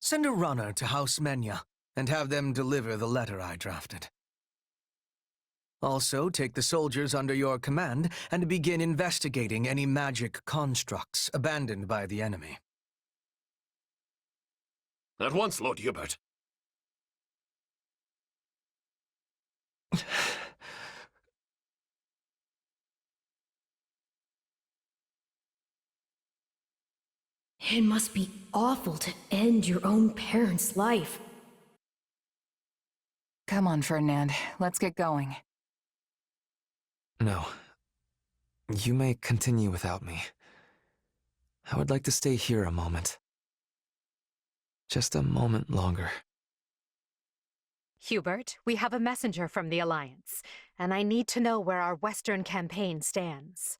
Send a runner to House Menya and have them deliver the letter I drafted. Also, take the soldiers under your command and begin investigating any magic constructs abandoned by the enemy. At once, Lord Hubert. It must be awful to end your own parents' life. Come on, Ferdinand. Let's get going. No. You may continue without me. I would like to stay here a moment. Just a moment longer. Hubert, we have a messenger from the Alliance, and I need to know where our Western campaign stands.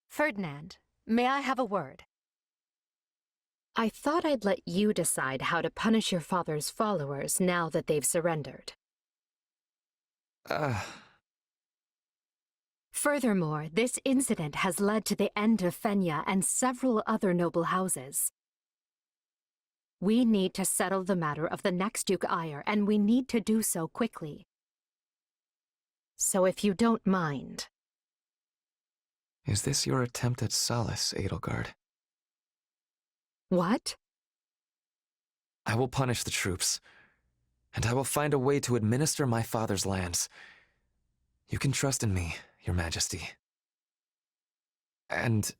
Ferdinand, may I have a word? I thought I'd let you decide how to punish your father's followers now that they've surrendered. Furthermore, this incident has led to the end of Fenya and several other noble houses. We need to settle the matter of the next Duke Ire, and we need to do so quickly. So if you don't mind... Is this your attempt at solace, Edelgard? What? I will punish the troops, and I will find a way to administer my father's lands. You can trust in me, Your Majesty. And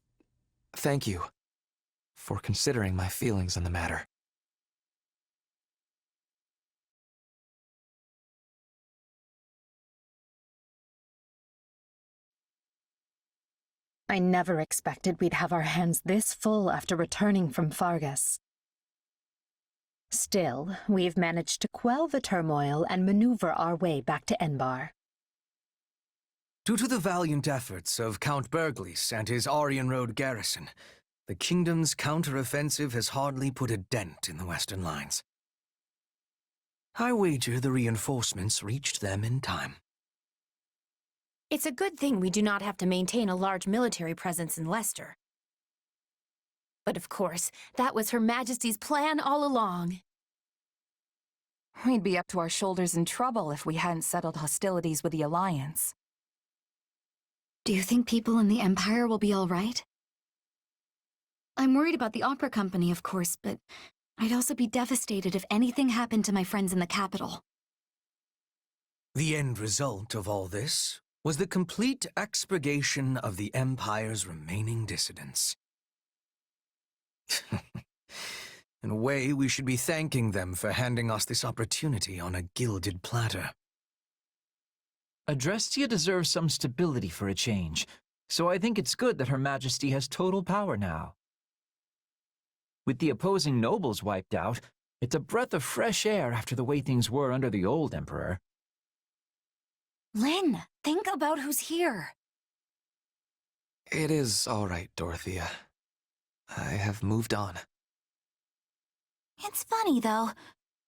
thank you for considering my feelings in the matter. I never expected we'd have our hands this full after returning from Fargus. Still, we've managed to quell the turmoil and maneuver our way back to Enbar. Due to the valiant efforts of Count Berglis and his Aryan Road garrison, the kingdom's counter-offensive has hardly put a dent in the western lines. I wager the reinforcements reached them in time. It's a good thing we do not have to maintain a large military presence in Leicester. But of course, that was Her Majesty's plan all along. We'd be up to our shoulders in trouble if we hadn't settled hostilities with the Alliance. Do you think people in the Empire will be all right? I'm worried about the opera company, of course, but I'd also be devastated if anything happened to my friends in the capital. The end result of all this was the complete expurgation of the Empire's remaining dissidents. In a way, we should be thanking them for handing us this opportunity on a gilded platter. Adrestia deserves some stability for a change, so I think it's good that Her Majesty has total power now. With the opposing nobles wiped out, it's a breath of fresh air after the way things were under the old Emperor. Lynn, think about who's here. It is all right, Dorothea. I have moved on. It's funny, though.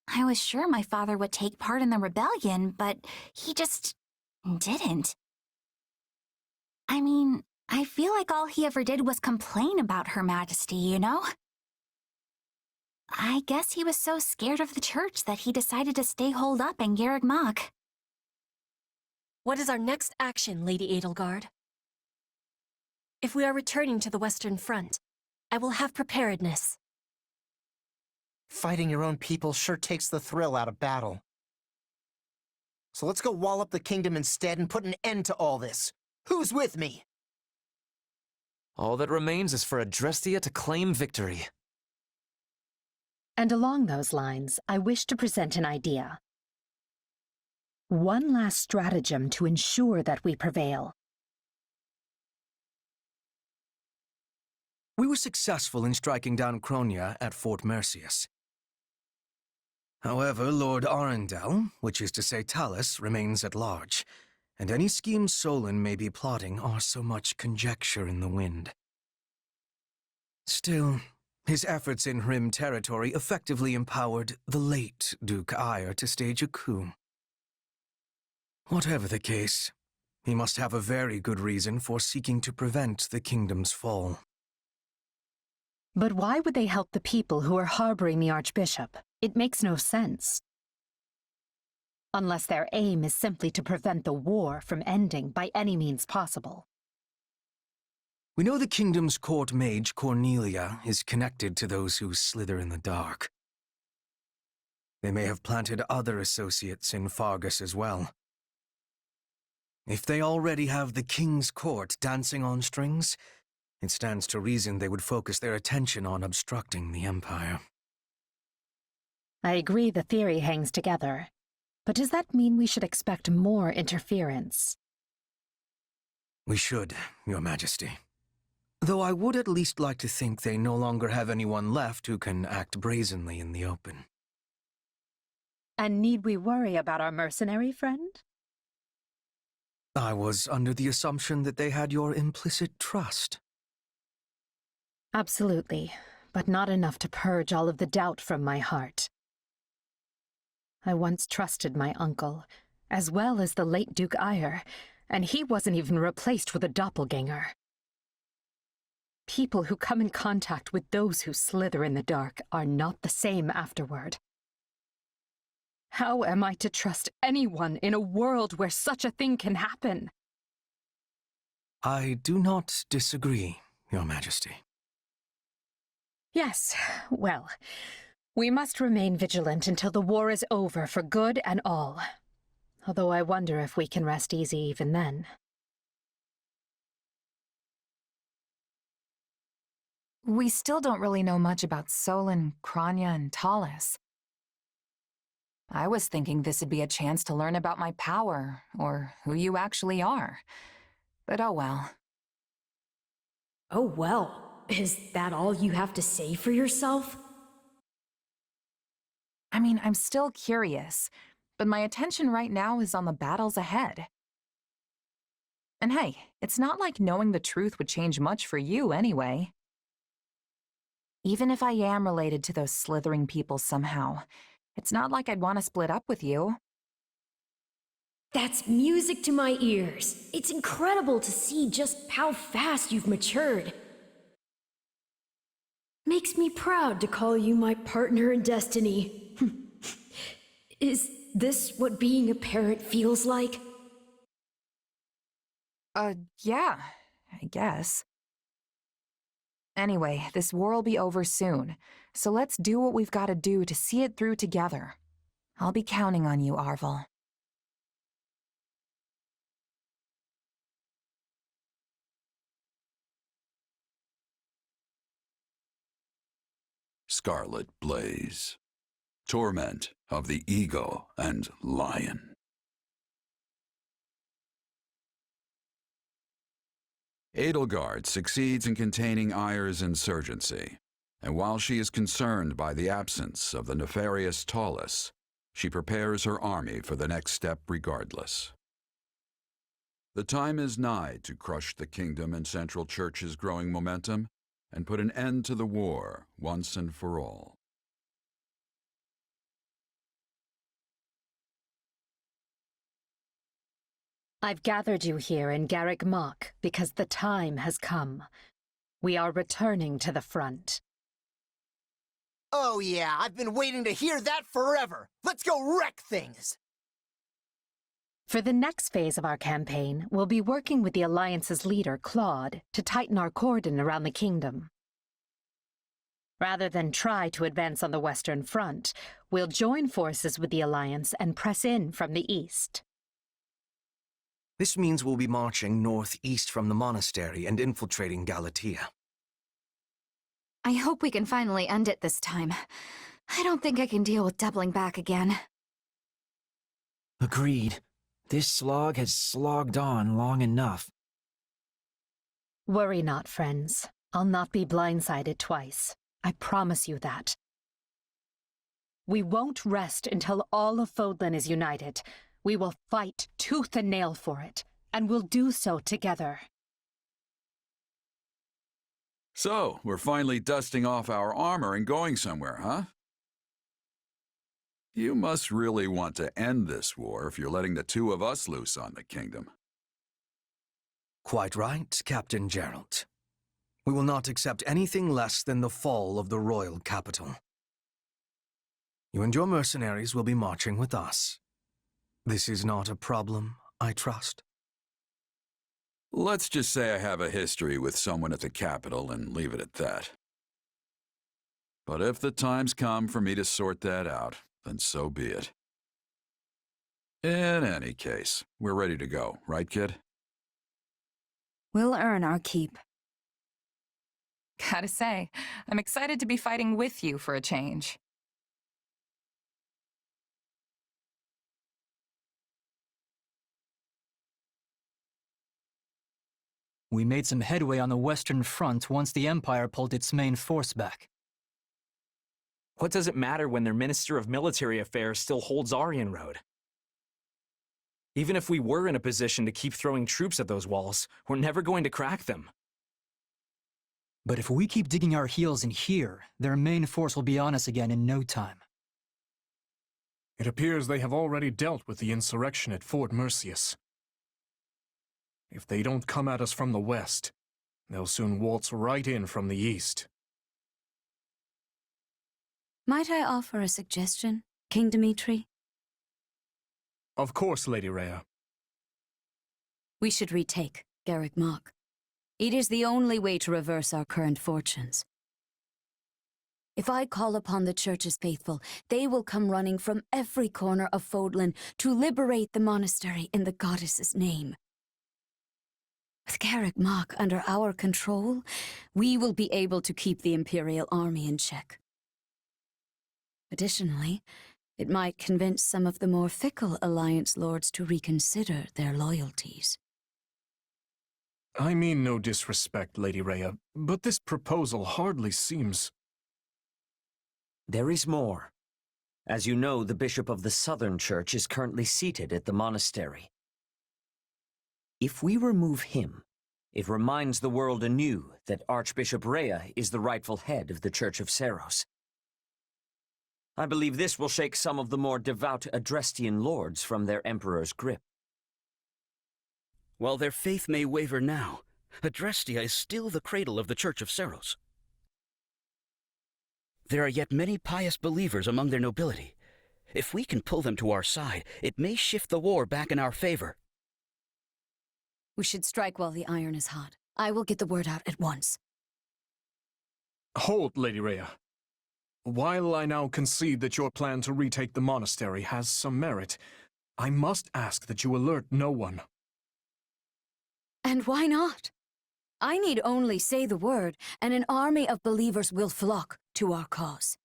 I was sure my father would take part in the rebellion, but he just didn't. I mean, I feel like all he ever did was complain about Her Majesty, you know? I guess he was so scared of the church that he decided to stay holed up in Garreg Mach. What is our next action, Lady Edelgard? If we are returning to the Western Front, I will have preparedness. Fighting your own people sure takes the thrill out of battle. So let's go wall up the kingdom instead and put an end to all this. Who's with me? All that remains is for Adrestia to claim victory. And along those lines, I wish to present an idea. One last stratagem to ensure that we prevail. We were successful in striking down Cronia at Fort Mercius. However, Lord Arundel, which is to say Talus, remains at large, and any schemes Solon may be plotting are so much conjecture in the wind. Still, his efforts in Rim territory effectively empowered the late Duke Ire to stage a coup. Whatever the case, he must have a very good reason for seeking to prevent the kingdom's fall. But why would they help the people who are harboring the Archbishop? It makes no sense. Unless their aim is simply to prevent the war from ending by any means possible. We know the kingdom's court mage, Cornelia, is connected to those who slither in the dark. They may have planted other associates in Fargus as well. If they already have the king's court dancing on strings, it stands to reason they would focus their attention on obstructing the Empire. I agree the theory hangs together, but does that mean we should expect more interference? We should, Your Majesty. Though I would at least like to think they no longer have anyone left who can act brazenly in the open. And need we worry about our mercenary friend? I was under the assumption that they had your implicit trust. Absolutely, but not enough to purge all of the doubt from my heart. I once trusted my uncle, as well as the late Duke Eyre, and he wasn't even replaced with a doppelganger. People who come in contact with those who slither in the dark are not the same afterward. How am I to trust anyone in a world where such a thing can happen? I do not disagree, Your Majesty. Yes, well, we must remain vigilant until the war is over for good and all. Although I wonder if we can rest easy even then. We still don't really know much about Solon, Kranya, and Tallis. I was thinking this would be a chance to learn about my power, or who you actually are. But oh well. Oh well. Is that all you have to say for yourself? I mean, I'm still curious, but my attention right now is on the battles ahead. And hey, it's not like knowing the truth would change much for you anyway. Even if I am related to those slithering people somehow, it's not like I'd want to split up with you. That's music to my ears. It's incredible to see just how fast you've matured. Makes me proud to call you my partner in destiny. Is this what being a parent feels like? Yeah, I guess. Anyway, this war'll be over soon, so let's do what we've got to do to see it through together. I'll be counting on you, Arvel. Scarlet Blaze, Torment of the Eagle and Lion. Edelgard succeeds in containing Eyre's insurgency, and while she is concerned by the absence of the nefarious Tallis, she prepares her army for the next step regardless. The time is nigh to crush the kingdom and Central Church's growing momentum and put an end to the war once and for all. I've gathered you here in Garrick Mach because the time has come. We are returning to the front. Oh yeah, I've been waiting to hear that forever! Let's go wreck things! For the next phase of our campaign, we'll be working with the Alliance's leader, Claude, to tighten our cordon around the kingdom. Rather than try to advance on the Western Front, we'll join forces with the Alliance and press in from the east. This means we'll be marching northeast from the monastery and infiltrating Galatea. I hope we can finally end it this time. I don't think I can deal with doubling back again. Agreed. This slog has slogged on long enough. Worry not, friends. I'll not be blindsided twice. I promise you that. We won't rest until all of Fodlan is united. We will fight tooth and nail for it, and we'll do so together. So, we're finally dusting off our armor and going somewhere, huh? You must really want to end this war if you're letting the two of us loose on the kingdom. Quite right, Captain Gerald. We will not accept anything less than the fall of the royal capital. You and your mercenaries will be marching with us. This is not a problem, I trust. Let's just say I have a history with someone at the capital and leave it at that. But if the time's come for me to sort that out, then so be it. In any case, we're ready to go, right, kid? We'll earn our keep. Gotta say, I'm excited to be fighting with you for a change. We made some headway on the Western Front once the Empire pulled its main force back. What does it matter when their Minister of Military Affairs still holds Aryan Road? Even if we were in a position to keep throwing troops at those walls, we're never going to crack them. But if we keep digging our heels in here, their main force will be on us again in no time. It appears they have already dealt with the insurrection at Fort Mercius. If they don't come at us from the west, they'll soon waltz right in from the east. Might I offer a suggestion, King Dimitri? Of course, Lady Rhea. We should retake Garrick Mach. It is the only way to reverse our current fortunes. If I call upon the Church's faithful, they will come running from every corner of Fodlan to liberate the monastery in the goddess's name. With Garrick Mach under our control, we will be able to keep the Imperial army in check. Additionally, it might convince some of the more fickle Alliance lords to reconsider their loyalties. I mean no disrespect, Lady Rhea, but this proposal hardly seems... There is more. As you know, the Bishop of the Southern Church is currently seated at the monastery. If we remove him, it reminds the world anew that Archbishop Rhea is the rightful head of the Church of Seros. I believe this will shake some of the more devout Adrestian lords from their Emperor's grip. While their faith may waver now, Adrestia is still the cradle of the Church of Seros. There are yet many pious believers among their nobility. If we can pull them to our side, it may shift the war back in our favor. We should strike while the iron is hot. I will get the word out at once. Hold, Lady Rhea. While I now concede that your plan to retake the monastery has some merit, I must ask that you alert no one. And why not? I need only say the word, and an army of believers will flock to our cause.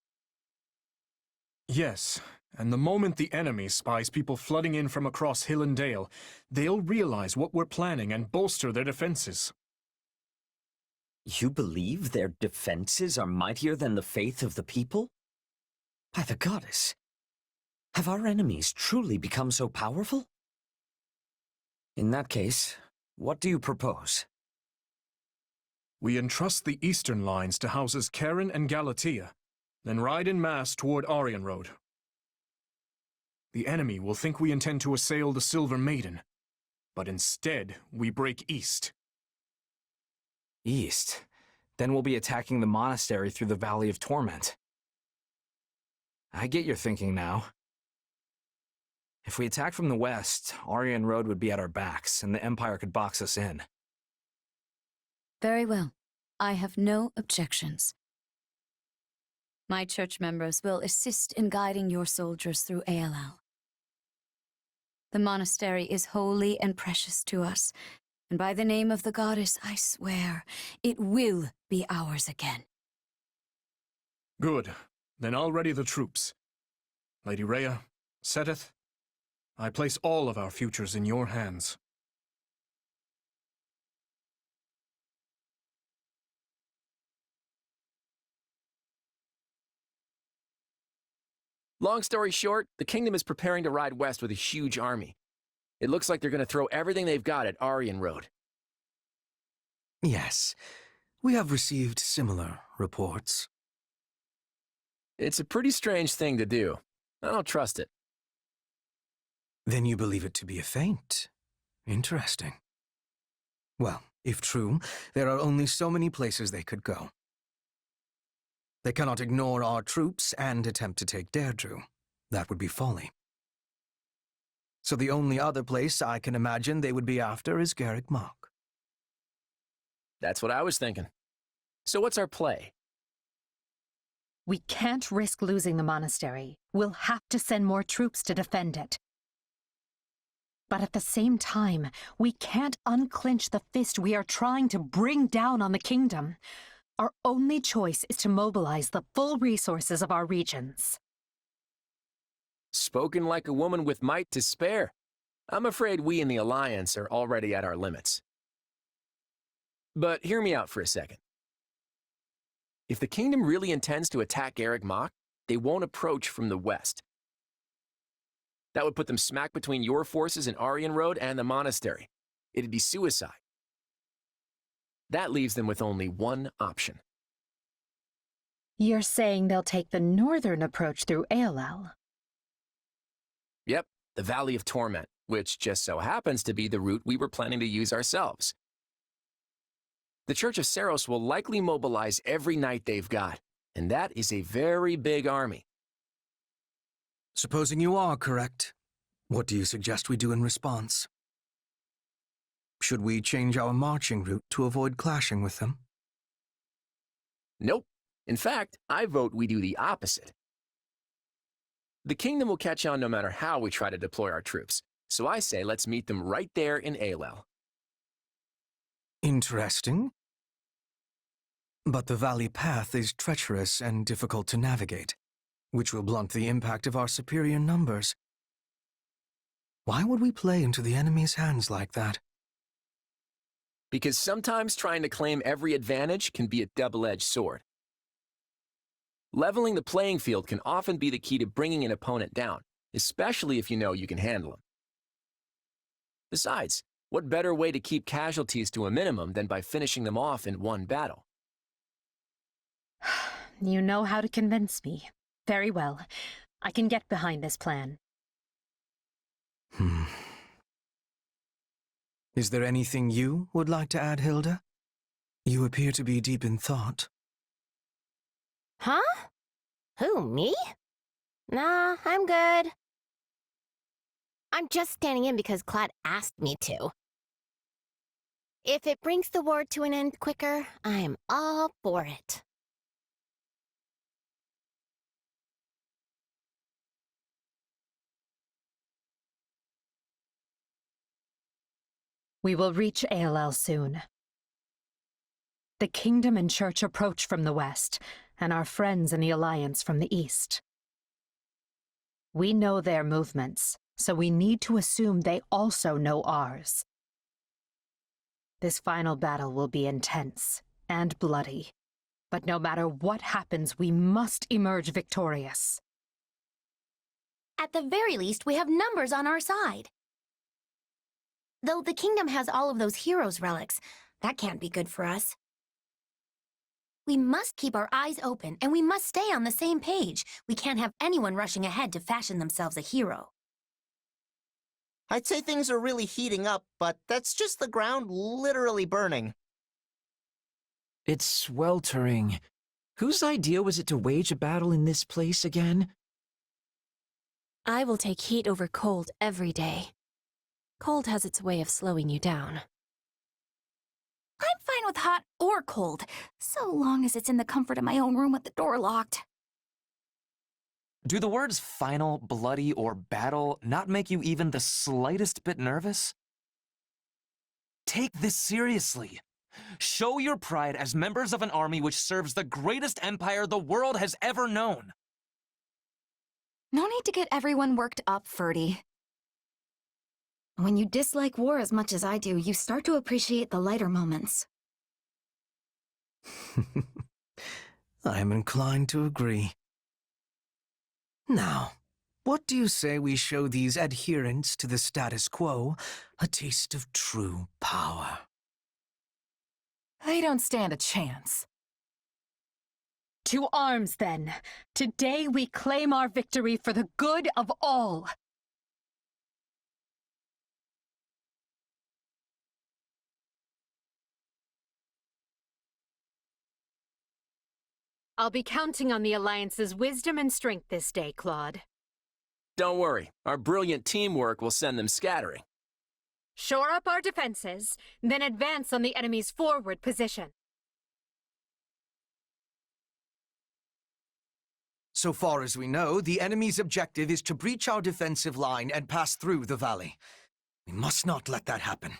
Yes, and the moment the enemy spies people flooding in from across hill and dale, they'll realize what we're planning and bolster their defenses. You believe their defenses are mightier than the faith of the people? By the goddess, have our enemies truly become so powerful? In that case, what do you propose? We entrust the eastern lines to houses Karen and Galatea, then ride en masse toward Aryan Road. The enemy will think we intend to assail the Silver Maiden, but instead we break east. East? Then we'll be attacking the monastery through the Valley of Torment. I get your thinking now. If we attack from the west, Aryan Road would be at our backs, and the Empire could box us in. Very well. I have no objections. My church members will assist in guiding your soldiers through ALL. The monastery is holy and precious to us, and by the name of the goddess, I swear, it will be ours again. Good. Then I'll ready the troops. Lady Rhea, Seteth, I place all of our futures in your hands. Long story short, the kingdom is preparing to ride west with a huge army. It looks like they're going to throw everything they've got at Aryan Road. Yes, we have received similar reports. It's a pretty strange thing to do. I don't trust it. Then you believe it to be a feint. Interesting. Well, If true, there are only so many places they could go. They cannot ignore our troops and attempt to take Deirdre. That would be folly. So the only other place I can imagine they would be after is Garreg Mach. That's what I was thinking. So what's our play? We can't risk losing the monastery. We'll have to send more troops to defend it. But at the same time, we can't unclench the fist we are trying to bring down on the kingdom. Our only choice is to mobilize the full resources of our regions. Spoken like a woman with might to spare. I'm afraid we in the Alliance are already at our limits. But hear me out for a second. If the kingdom really intends to attack Garreg Mach, they won't approach from the west. That would put them smack between your forces in Aryan Road and the monastery. It'd be suicide. That leaves them with only one option. You're saying they'll take the northern approach through Aelel? Yep, the Valley of Torment, which just so happens to be the route we were planning to use ourselves. The Church of Seiros will likely mobilize every knight they've got, and that is a very big army. Supposing you are correct, what do you suggest we do in response? Should we change our marching route to avoid clashing with them? Nope. In fact, I vote we do the opposite. The kingdom will catch on no matter how we try to deploy our troops, so I say let's meet them right there in Aelel. Interesting. But the valley path is treacherous and difficult to navigate, which will blunt the impact of our superior numbers. Why would we play into the enemy's hands like that? Because sometimes trying to claim every advantage can be a double-edged sword. Leveling the playing field can often be the key to bringing an opponent down, especially if you know you can handle them. Besides, what better way to keep casualties to a minimum than by finishing them off in one battle? You know how to convince me. Very well. I can get behind this plan. Is there anything you would like to add, Hilda? You appear to be deep in thought. Huh? Who, me? Nah, I'm good. I'm just standing in because Clad asked me to. If it brings the war to an end quicker, I am all for it. We will reach Aelel soon. The kingdom and church approach from the west, and our friends in the Alliance from the east. We know their movements, so we need to assume they also know ours. This final battle will be intense and bloody, but no matter what happens, we must emerge victorious. At the very least, we have numbers on our side. Though the kingdom has all of those heroes' relics, that can't be good for us. We must keep our eyes open, and we must stay on the same page. We can't have anyone rushing ahead to fashion themselves a hero. I'd say things are really heating up, but that's just the ground literally burning. It's sweltering. Whose idea was it to wage a battle in this place again? I will take heat over cold every day. Cold has its way of slowing you down. I'm fine with hot or cold, so long as it's in the comfort of my own room with the door locked. Do the words final, bloody, or battle not make you even the slightest bit nervous? Take this seriously. Show your pride as members of an army which serves the greatest empire the world has ever known. No need to get everyone worked up, Ferdy. When you dislike war as much as I do, you start to appreciate the lighter moments. I am inclined to agree. Now, what do you say we show these adherents to the status quo a taste of true power? They don't stand a chance. To arms, then. Today we claim our victory for the good of all. I'll be counting on the Alliance's wisdom and strength this day, Claude. Don't worry, our brilliant teamwork will send them scattering. Shore up our defenses, then advance on the enemy's forward position. So far as we know, the enemy's objective is to breach our defensive line and pass through the valley. We must not let that happen.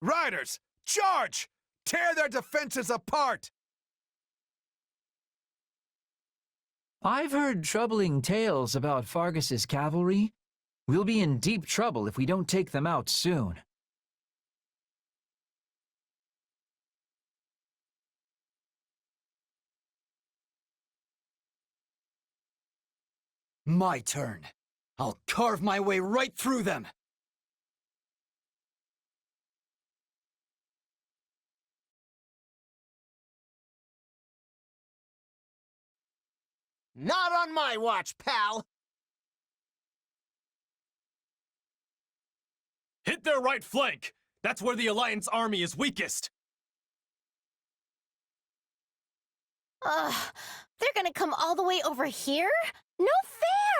Riders, charge! Tear their defenses apart! I've heard troubling tales about Fargus's cavalry. We'll be in deep trouble if we don't take them out soon. My turn. I'll carve my way right through them. Not on my watch, pal! Hit their right flank! That's where the Alliance army is weakest! Ugh, they're gonna come all the way over here? No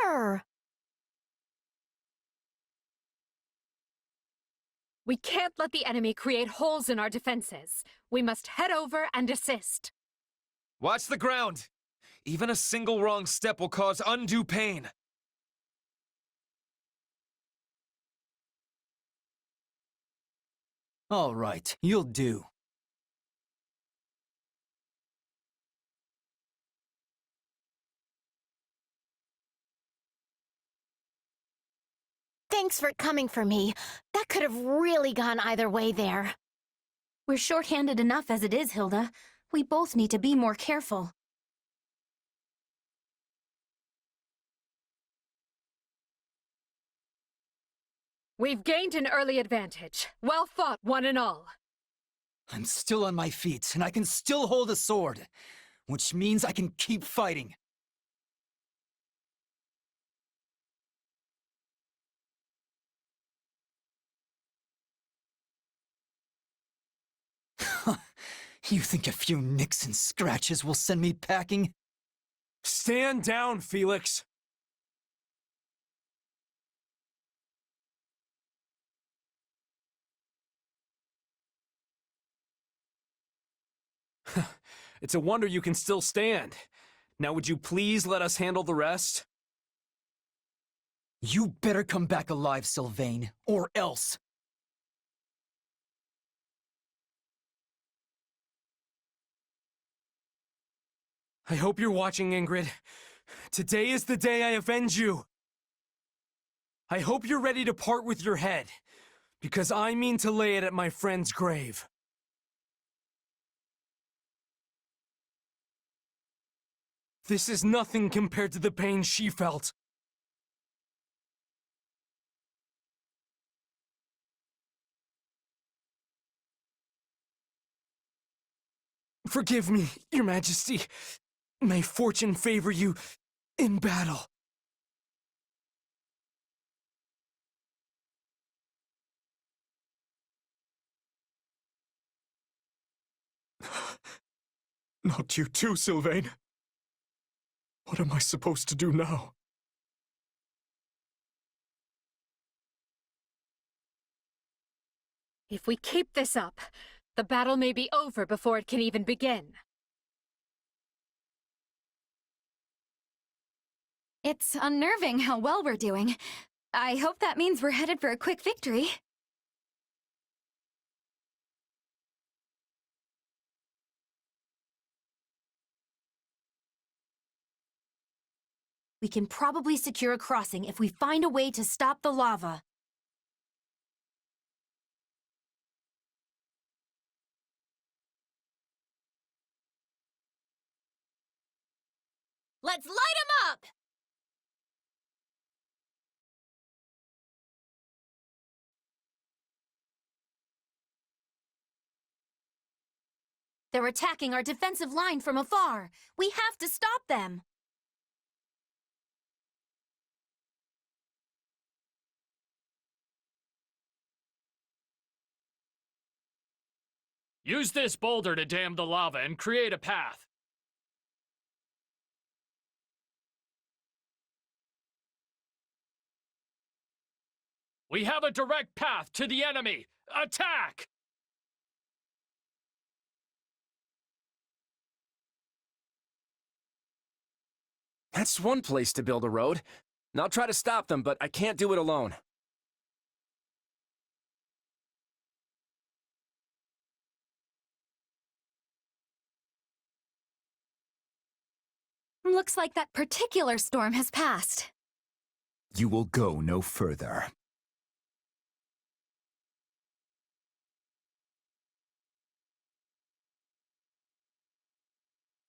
fair! We can't let the enemy create holes in our defenses. We must head over and assist. Watch the ground! Even a single wrong step will cause undue pain. All right, you'll do. Thanks for coming for me. That could have really gone either way there. We're short-handed enough as it is, Hilda. We both need to be more careful. We've gained an early advantage. Well fought, one and all. I'm still on my feet, and I can still hold a sword, which means I can keep fighting. You think a few nicks and scratches will send me packing? Stand down, Felix! It's a wonder you can still stand. Now would you please let us handle the rest? You better come back alive, Sylvain, or else! I hope you're watching, Ingrid. Today is the day I avenge you. I hope you're ready to part with your head, because I mean to lay it at my friend's grave. This is nothing compared to the pain she felt. Forgive me, Your Majesty. May fortune favor you in battle. Not you too, Sylvain. What am I supposed to do now? If we keep this up, the battle may be over before it can even begin. It's unnerving how well we're doing. I hope that means we're headed for a quick victory. We can probably secure a crossing if we find a way to stop the lava. Let's light 'em up! They're attacking our defensive line from afar. We have to stop them. Use this boulder to dam the lava and create a path. We have a direct path to the enemy! Attack! That's one place to build a road. I'll try to stop them, but I can't do it alone. Looks like that particular storm has passed. You will go no further.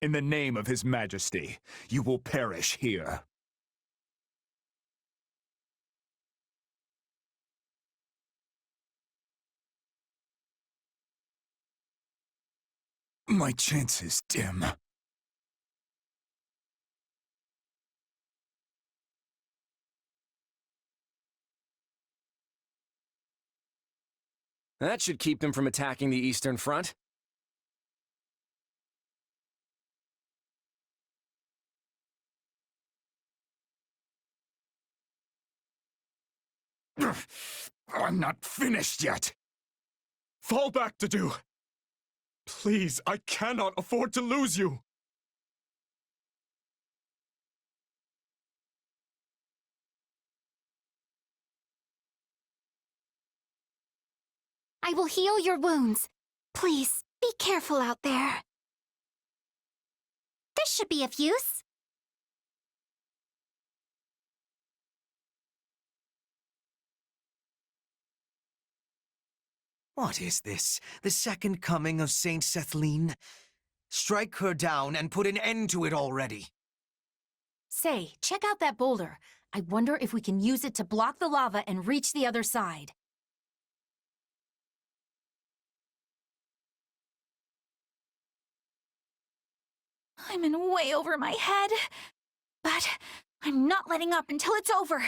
In the name of His Majesty, you will perish here. My chances dim. That should keep them from attacking the Eastern Front. I'm not finished yet. Fall back, Dedu! Please, I cannot afford to lose you! I will heal your wounds. Please, be careful out there. This should be of use. What is this? The second coming of Saint Cethleen? Strike her down and put an end to it already. Say, check out that boulder. I wonder if we can use it to block the lava and reach the other side. I'm in way over my head. But I'm not letting up until it's over.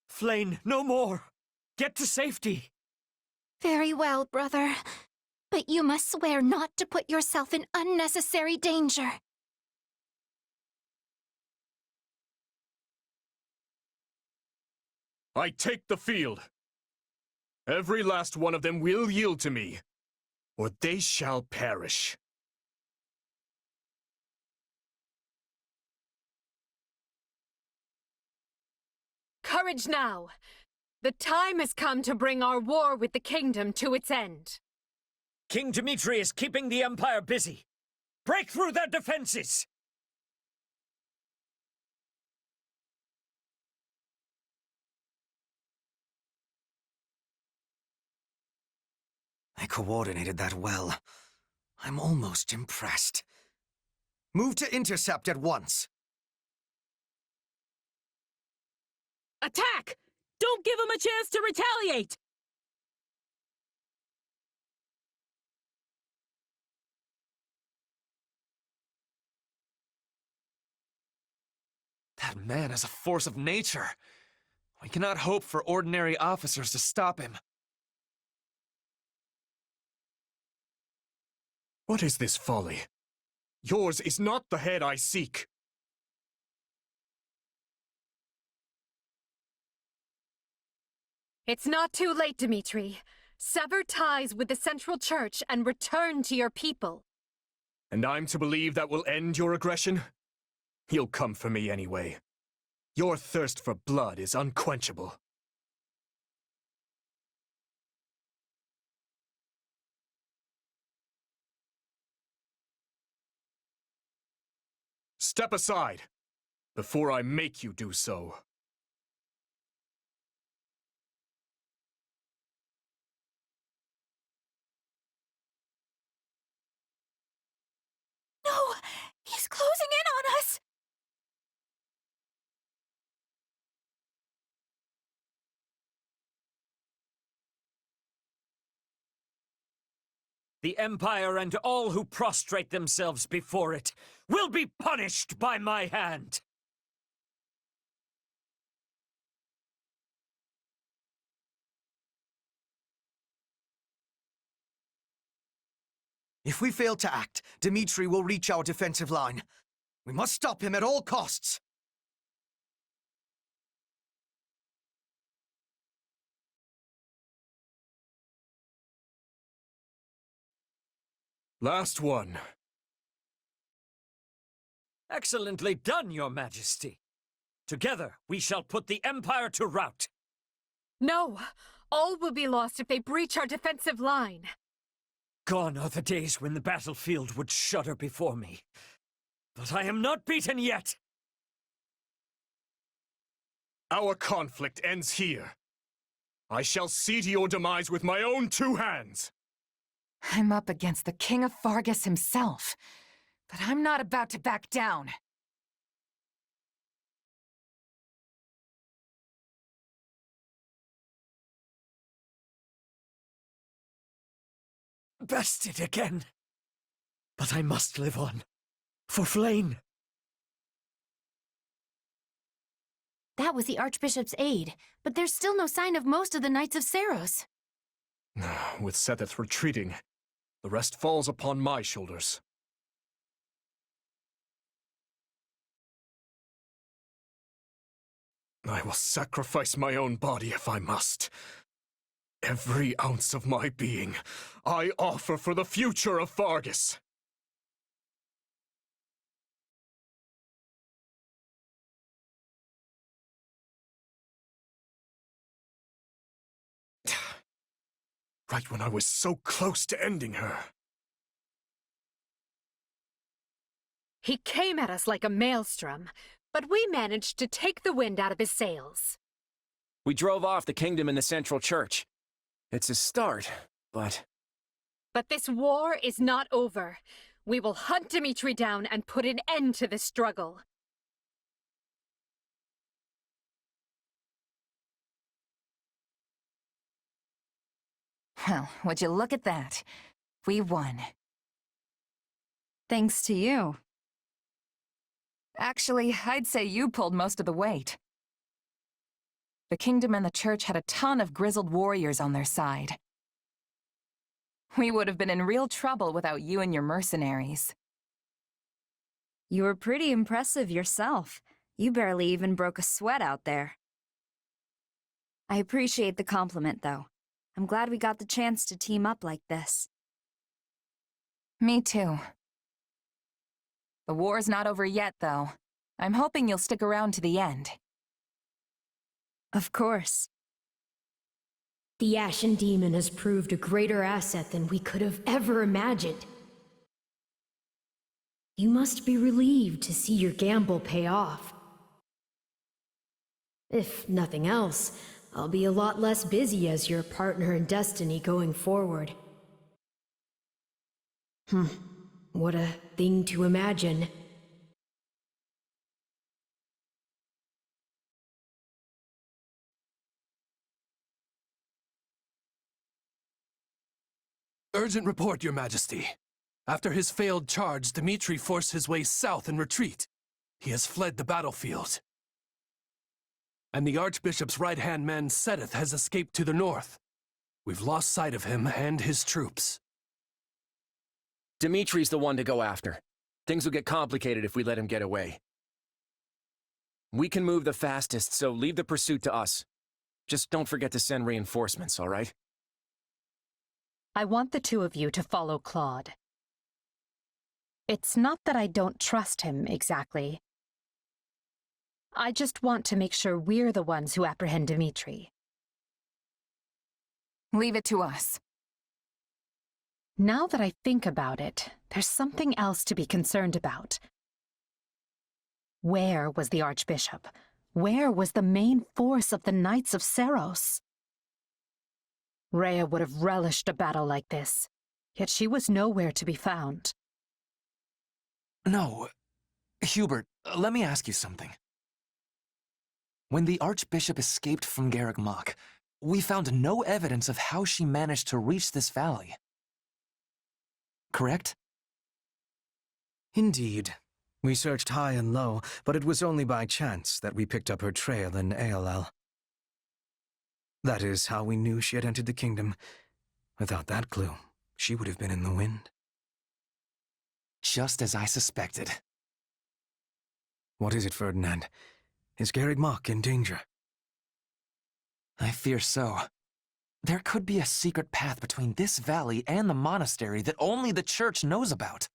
Flane, no more! Get to safety! Very well, brother. But you must swear not to put yourself in unnecessary danger. I take the field. Every last one of them will yield to me, or they shall perish. Courage now! The time has come to bring our war with the kingdom to its end. King Dimitri is keeping the Empire busy. Break through their defenses! I coordinated that well. I'm almost impressed. Move to intercept at once. Attack! Don't give him a chance to retaliate! That man is a force of nature. We cannot hope for ordinary officers to stop him. What is this folly? Yours is not the head I seek. It's not too late, Dimitri. Sever ties with the Central Church and return to your people. And I'm to believe that will end your aggression? You'll come for me anyway. Your thirst for blood is unquenchable. Step aside, before I make you do so. No! He's closing in on us! The Empire and all who prostrate themselves before it will be punished by my hand! If we fail to act, Dmitri will reach our defensive line. We must stop him at all costs. Last one. Excellently done, Your Majesty. Together, we shall put the Empire to rout. No! All will be lost if they breach our defensive line. Gone are the days when the battlefield would shudder before me. But I am not beaten yet! Our conflict ends here. I shall see to your demise with my own 2 hands. I'm up against the King of Fargus himself, but I'm not about to back down. Bested again. But I must live on. For Flame. That was the Archbishop's aide, but there's still no sign of most of the Knights of Seiros. With Setheth retreating, the rest falls upon my shoulders. I will sacrifice my own body if I must. Every ounce of my being, I offer for the future of Fargus. Right when I was so close to ending her. He came at us like a maelstrom, but we managed to take the wind out of his sails. We drove off the kingdom and the central church. It's a start, but... But this war is not over. We will hunt Dmitri down and put an end to this struggle. Well, would you look at that? We won. Thanks to you. Actually, I'd say you pulled most of the weight. The kingdom and the church had a ton of grizzled warriors on their side. We would have been in real trouble without you and your mercenaries. You were pretty impressive yourself. You barely even broke a sweat out there. I appreciate the compliment, though. I'm glad we got the chance to team up like this. Me too. The war's not over yet, though. I'm hoping you'll stick around to the end. Of course. The Ashen Demon has proved a greater asset than we could have ever imagined. You must be relieved to see your gamble pay off. If nothing else, I'll be a lot less busy as your partner in destiny going forward. What a thing to imagine. Urgent report, Your Majesty. After his failed charge, Dmitri forced his way south in retreat. He has fled the battlefield. And the Archbishop's right-hand man, Setheth, has escaped to the north. We've lost sight of him and his troops. Dimitri's the one to go after. Things will get complicated if we let him get away. We can move the fastest, so leave the pursuit to us. Just don't forget to send reinforcements, all right? I want the 2 of you to follow Claude. It's not that I don't trust him, exactly. I just want to make sure we're the ones who apprehend Dmitri. Leave it to us. Now that I think about it, there's something else to be concerned about. Where was the Archbishop? Where was the main force of the Knights of Seiros? Rhea would have relished a battle like this, yet she was nowhere to be found. No. Hubert, let me ask you something. When the Archbishop escaped from Garreg Mach, we found no evidence of how she managed to reach this valley. Correct? Indeed. We searched high and low, but it was only by chance that we picked up her trail in ALL. That is how we knew she had entered the kingdom. Without that clue, she would have been in the wind. Just as I suspected. What is it, Ferdinand? Is Garreg Mach in danger? I fear so. There could be a secret path between this valley and the monastery that only the Church knows about.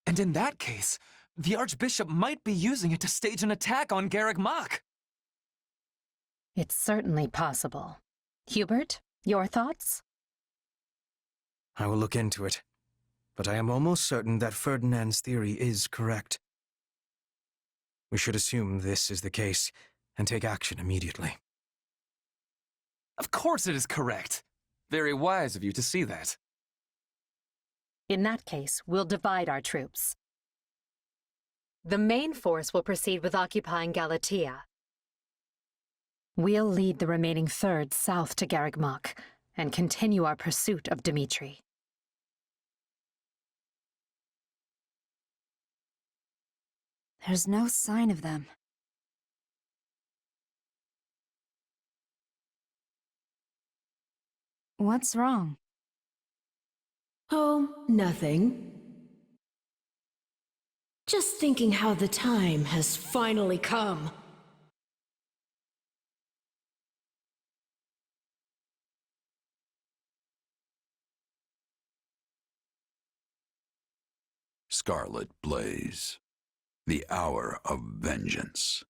And in that case, the Archbishop might be using it to stage an attack on Garreg Mach. It's certainly possible. Hubert, your thoughts? I will look into it, but I am almost certain that Ferdinand's theory is correct. We should assume this is the case and take action immediately. Of course it is correct. Very wise of you to see that. In that case, we'll divide our troops. The main force will proceed with occupying Galatia. We'll lead the remaining third south to Garreg Mach and continue our pursuit of Dmitri. There's no sign of them. What's wrong? Oh, nothing. Just thinking how the time has finally come. Scarlet blaze. The hour of vengeance.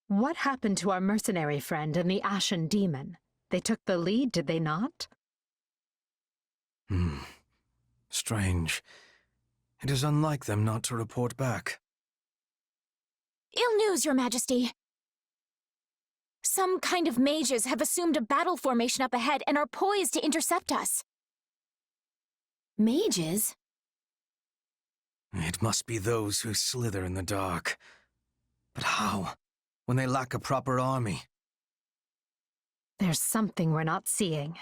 What happened to our mercenary friend and the Ashen Demon? They took the lead, did they not? Strange. It is unlike them not to report back. Ill news, Your Majesty. Some kind of mages have assumed a battle formation up ahead and are poised to intercept us. Mages? It must be those who slither in the dark. But how, when they lack a proper army? There's something we're not seeing.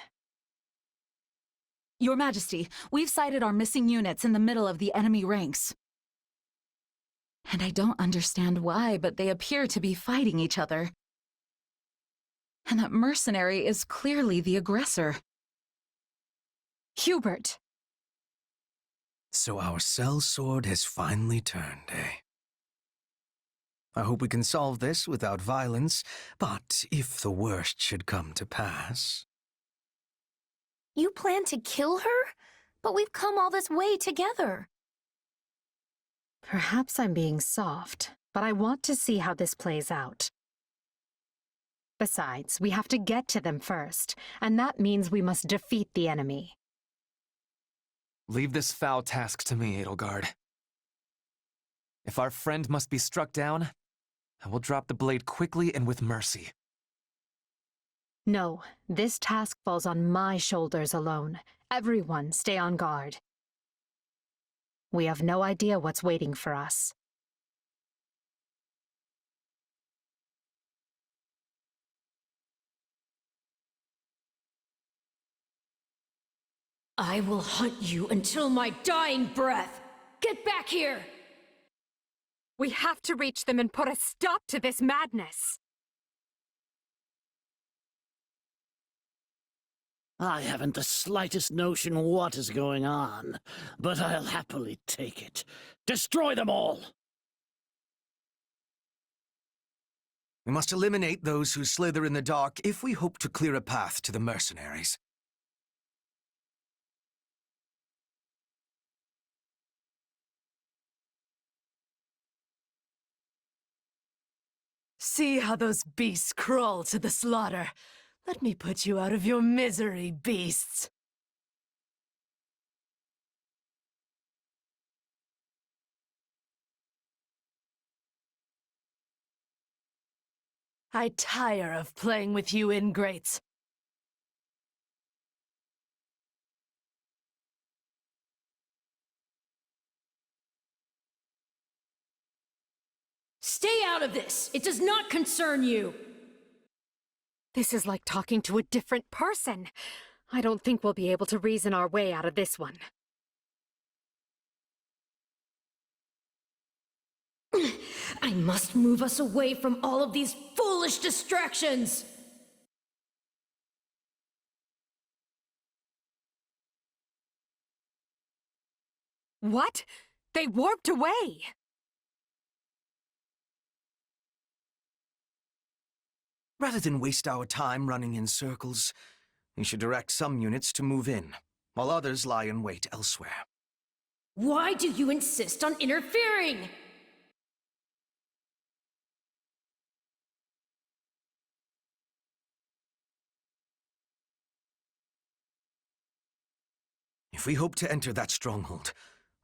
Your Majesty, we've sighted our missing units in the middle of the enemy ranks. And I don't understand why, but they appear to be fighting each other. And that mercenary is clearly the aggressor. Hubert! So our sellsword has finally turned, eh? I hope we can solve this without violence, but if the worst should come to pass... You plan to kill her? But we've come all this way together. Perhaps I'm being soft, but I want to see how this plays out. Besides, we have to get to them first, and that means we must defeat the enemy. Leave this foul task to me, Edelgard. If our friend must be struck down, I will drop the blade quickly and with mercy. No, this task falls on my shoulders alone. Everyone stay on guard. We have no idea what's waiting for us. I will hunt you until my dying breath! Get back here! We have to reach them and put a stop to this madness! I haven't the slightest notion what is going on, but I'll happily take it. Destroy them all! We must eliminate those who slither in the dark if we hope to clear a path to the mercenaries. See how those beasts crawl to the slaughter. Let me put you out of your misery, beasts. I tire of playing with you ingrates. Stay out of this! It does not concern you! This is like talking to a different person. I don't think we'll be able to reason our way out of this one. I must move us away from all of these foolish distractions! What? They warped away! Rather than waste our time running in circles, we should direct some units to move in, while others lie in wait elsewhere. Why do you insist on interfering? If we hope to enter that stronghold,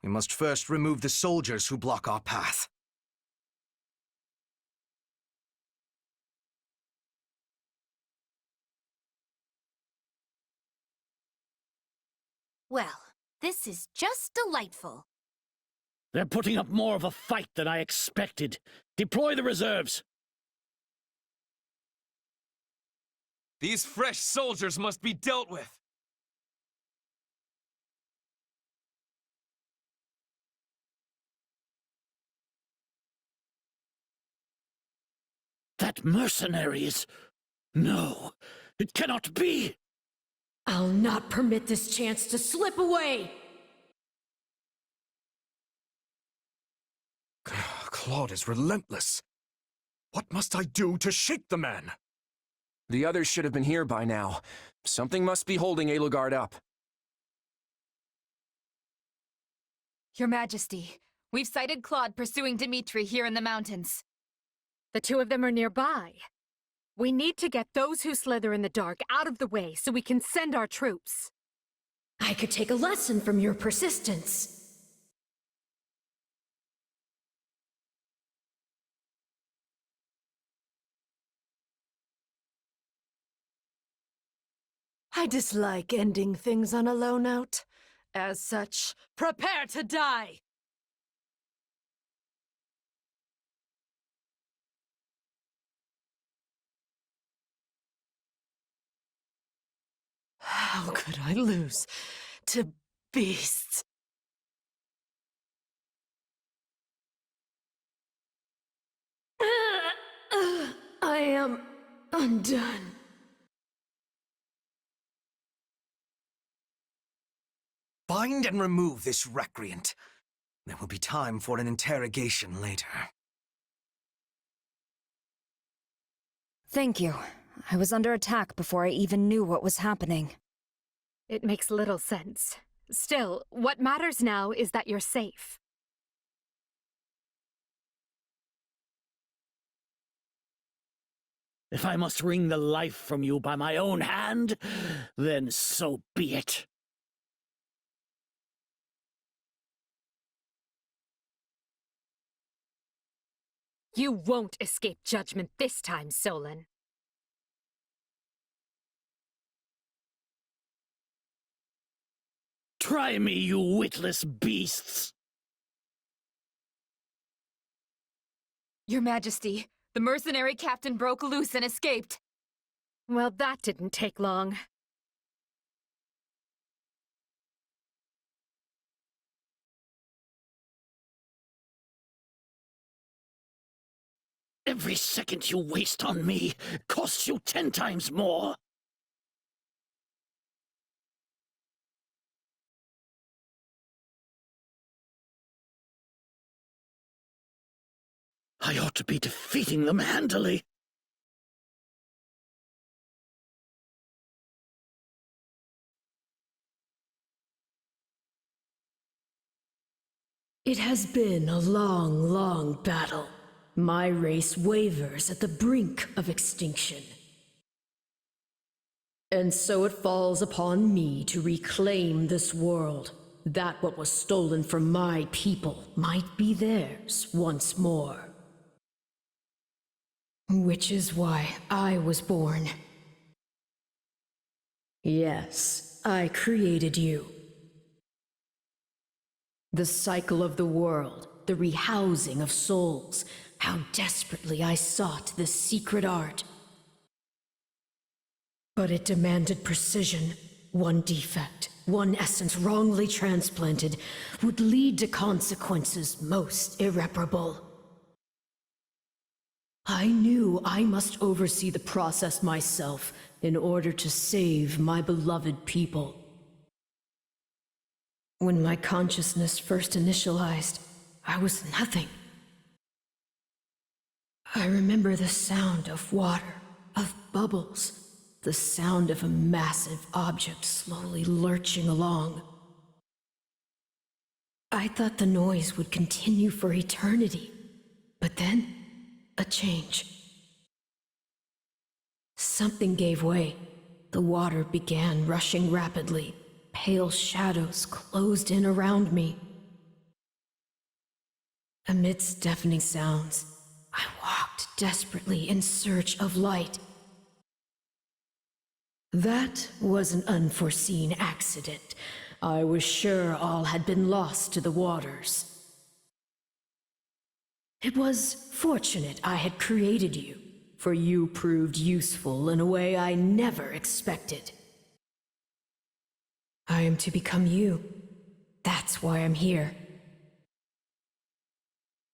we must first remove the soldiers who block our path. Well, this is just delightful. They're putting up more of a fight than I expected. Deploy the reserves. These fresh soldiers must be dealt with. That mercenary is... No, it cannot be! I'll not permit this chance to slip away! Claude is relentless. What must I do to shake the man? The others should have been here by now. Something must be holding Eluard up. Your Majesty, we've sighted Claude pursuing Dimitri here in the mountains. The two of them are nearby. We need to get those who slither in the dark out of the way so we can send our troops. I could take a lesson from your persistence. I dislike ending things on a low note. As such, prepare to die! How could I lose to beasts? I am undone. Find and remove this recreant. There will be time for an interrogation later. Thank you. I was under attack before I even knew what was happening. It makes little sense. Still, what matters now is that you're safe. If I must wring the life from you by my own hand, then so be it. You won't escape judgment this time, Solon. Try me, you witless beasts! Your Majesty, the mercenary captain broke loose and escaped. Well, that didn't take long. Every second you waste on me costs you 10 times more. I ought to be defeating them handily. It has been a long, long battle. My race wavers at the brink of extinction. And so it falls upon me to reclaim this world, that what was stolen from my people might be theirs once more. Which is why I was born. Yes, I created you. The cycle of the world, the rehousing of souls, how desperately I sought this secret art. But it demanded precision. One defect, one essence wrongly transplanted, would lead to consequences most irreparable. I knew I must oversee the process myself in order to save my beloved people. When my consciousness first initialized, I was nothing. I remember the sound of water, of bubbles, the sound of a massive object slowly lurching along. I thought the noise would continue for eternity, but then a change. Something gave way. The water began rushing rapidly. Pale shadows closed in around me. Amidst deafening sounds, I walked desperately in search of light. That was an unforeseen accident. I was sure all had been lost to the waters. It was fortunate I had created you, for you proved useful in a way I never expected. I am to become you. That's why I'm here.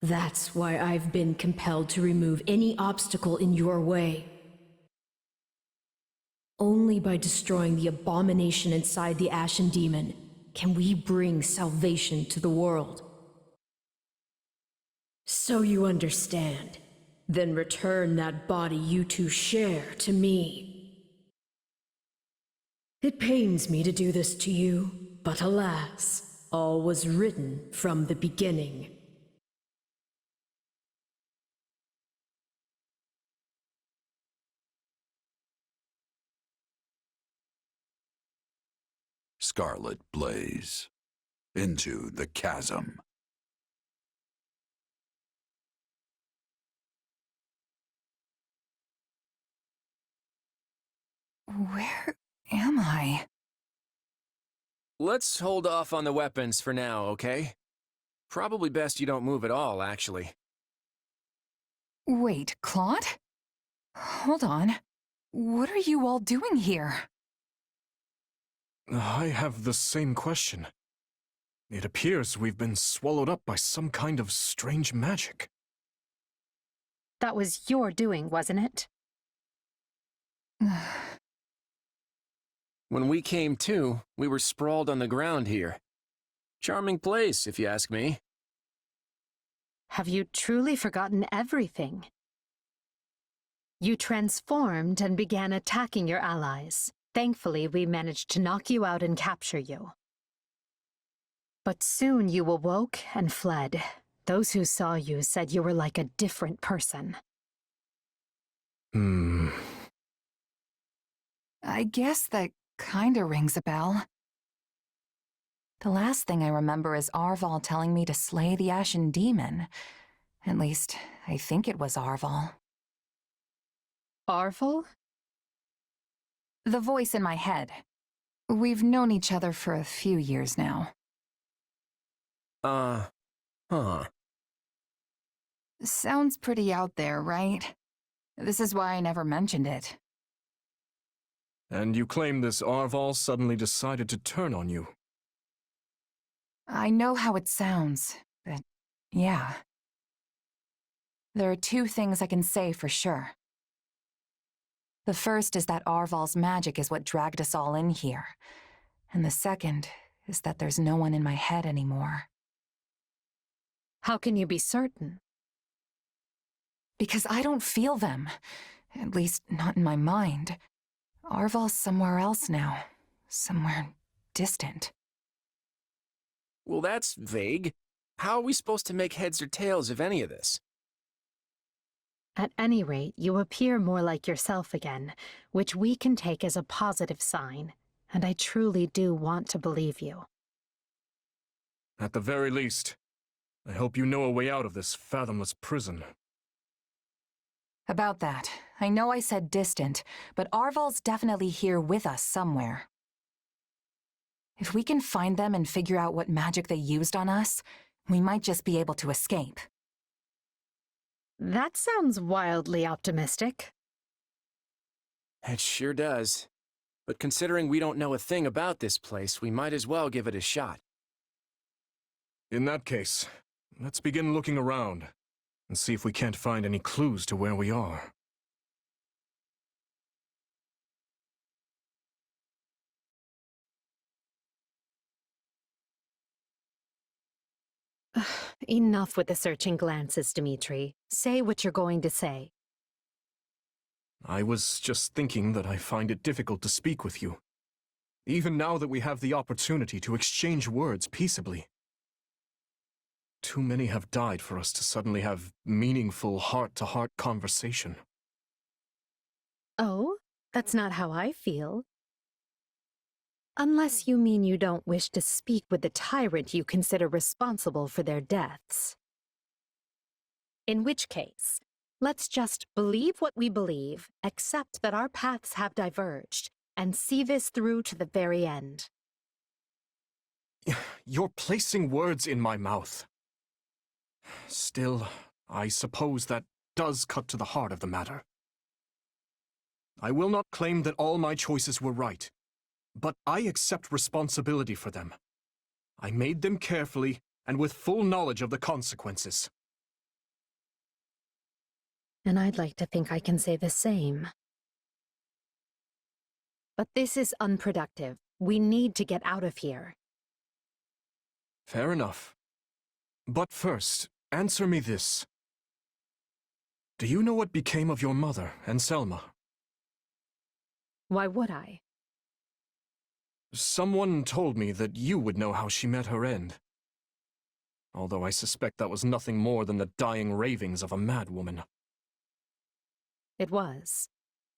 That's why I've been compelled to remove any obstacle in your way. Only by destroying the abomination inside the Ashen Demon can we bring salvation to the world. So you understand. Then return that body you two share to me. It pains me to do this to you, but alas, all was written from the beginning. Scarlet blaze into the chasm. Where am I? Let's hold off on the weapons for now, okay? Probably best you don't move at all, actually. Wait, Claude? Hold on. What are you all doing here? I have the same question. It appears we've been swallowed up by some kind of strange magic. That was your doing, wasn't it? When we came to, we were sprawled on the ground here. Charming place, if you ask me. Have you truly forgotten everything? You transformed and began attacking your allies. Thankfully, we managed to knock you out and capture you. But soon you awoke and fled. Those who saw you said you were like a different person. I guess that kinda rings a bell. The last thing I remember is Arval telling me to slay the Ashen Demon. At least, I think it was Arval. Arval? The voice in my head. We've known each other for a few years now. Sounds pretty out there, right? This is why I never mentioned it. And you claim this Arval suddenly decided to turn on you. I know how it sounds, but yeah. There are two things I can say for sure. The first is that Arval's magic is what dragged us all in here. And the second is that there's no one in my head anymore. How can you be certain? Because I don't feel them. At least, not in my mind. Arval's somewhere else now. Somewhere distant. Well, that's vague. How are we supposed to make heads or tails of any of this? At any rate, you appear more like yourself again, which we can take as a positive sign, and I truly do want to believe you. At the very least, I hope you know a way out of this fathomless prison. About that, I know I said distant, but Arval's definitely here with us somewhere. If we can find them and figure out what magic they used on us, we might just be able to escape. That sounds wildly optimistic. It sure does. But considering we don't know a thing about this place, we might as well give it a shot. In that case, let's begin looking around. and see if we can't find any clues to where we are. Enough with the searching glances, Dimitri. Say what you're going to say. I was just thinking that I find it difficult to speak with you, even now that we have the opportunity to exchange words peaceably. Too many have died for us to suddenly have meaningful heart-to-heart conversation. Oh, that's not how I feel. Unless you mean you don't wish to speak with the tyrant you consider responsible for their deaths. In which case, let's just believe what we believe, accept that our paths have diverged, and see this through to the very end. You're placing words in my mouth. Still, I suppose that does cut to the heart of the matter. I will not claim that all my choices were right, but I accept responsibility for them. I made them carefully and with full knowledge of the consequences. And I'd like to think I can say the same. But this is unproductive. We need to get out of here. Fair enough. But first, answer me this. Do you know what became of your mother and Selma? Why would I? Someone told me that you would know how she met her end. Although I suspect that was nothing more than the dying ravings of a madwoman. It was.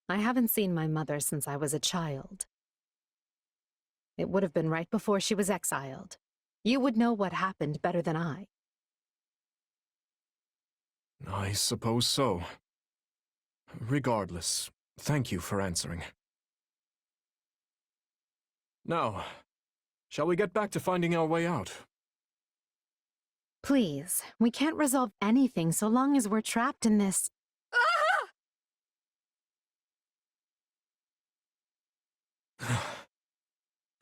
I haven't seen my mother since I was a child. It would have been right before she was exiled. You would know what happened better than I. I suppose so. Regardless, thank you for answering. Now, shall we get back to finding our way out? Please, we can't resolve anything so long as we're trapped in this.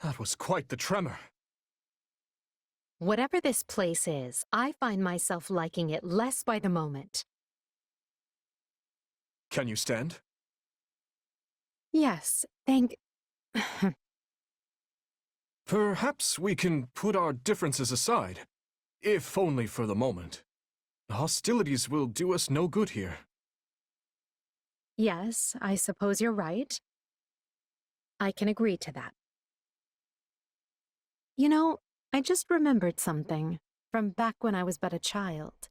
That was quite the tremor. Whatever this place is, I find myself liking it less by the moment. Can you stand? Yes, thank... Perhaps we can put our differences aside, if only for the moment. Hostilities will do us no good here. Yes, I suppose you're right. I can agree to that. You know, I just remembered something from back when I was but a child.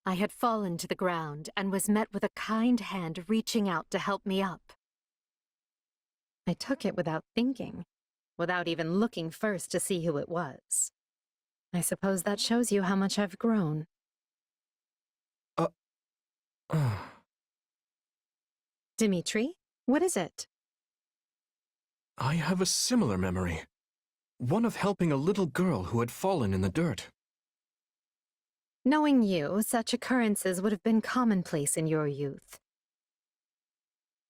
I had fallen to the ground and was met with a kind hand reaching out to help me up. I took it without thinking, without even looking first to see who it was. I suppose that shows you how much I've grown. Dimitri, what is it? I have a similar memory. One of helping a little girl who had fallen in the dirt. Knowing you, such occurrences would have been commonplace in your youth.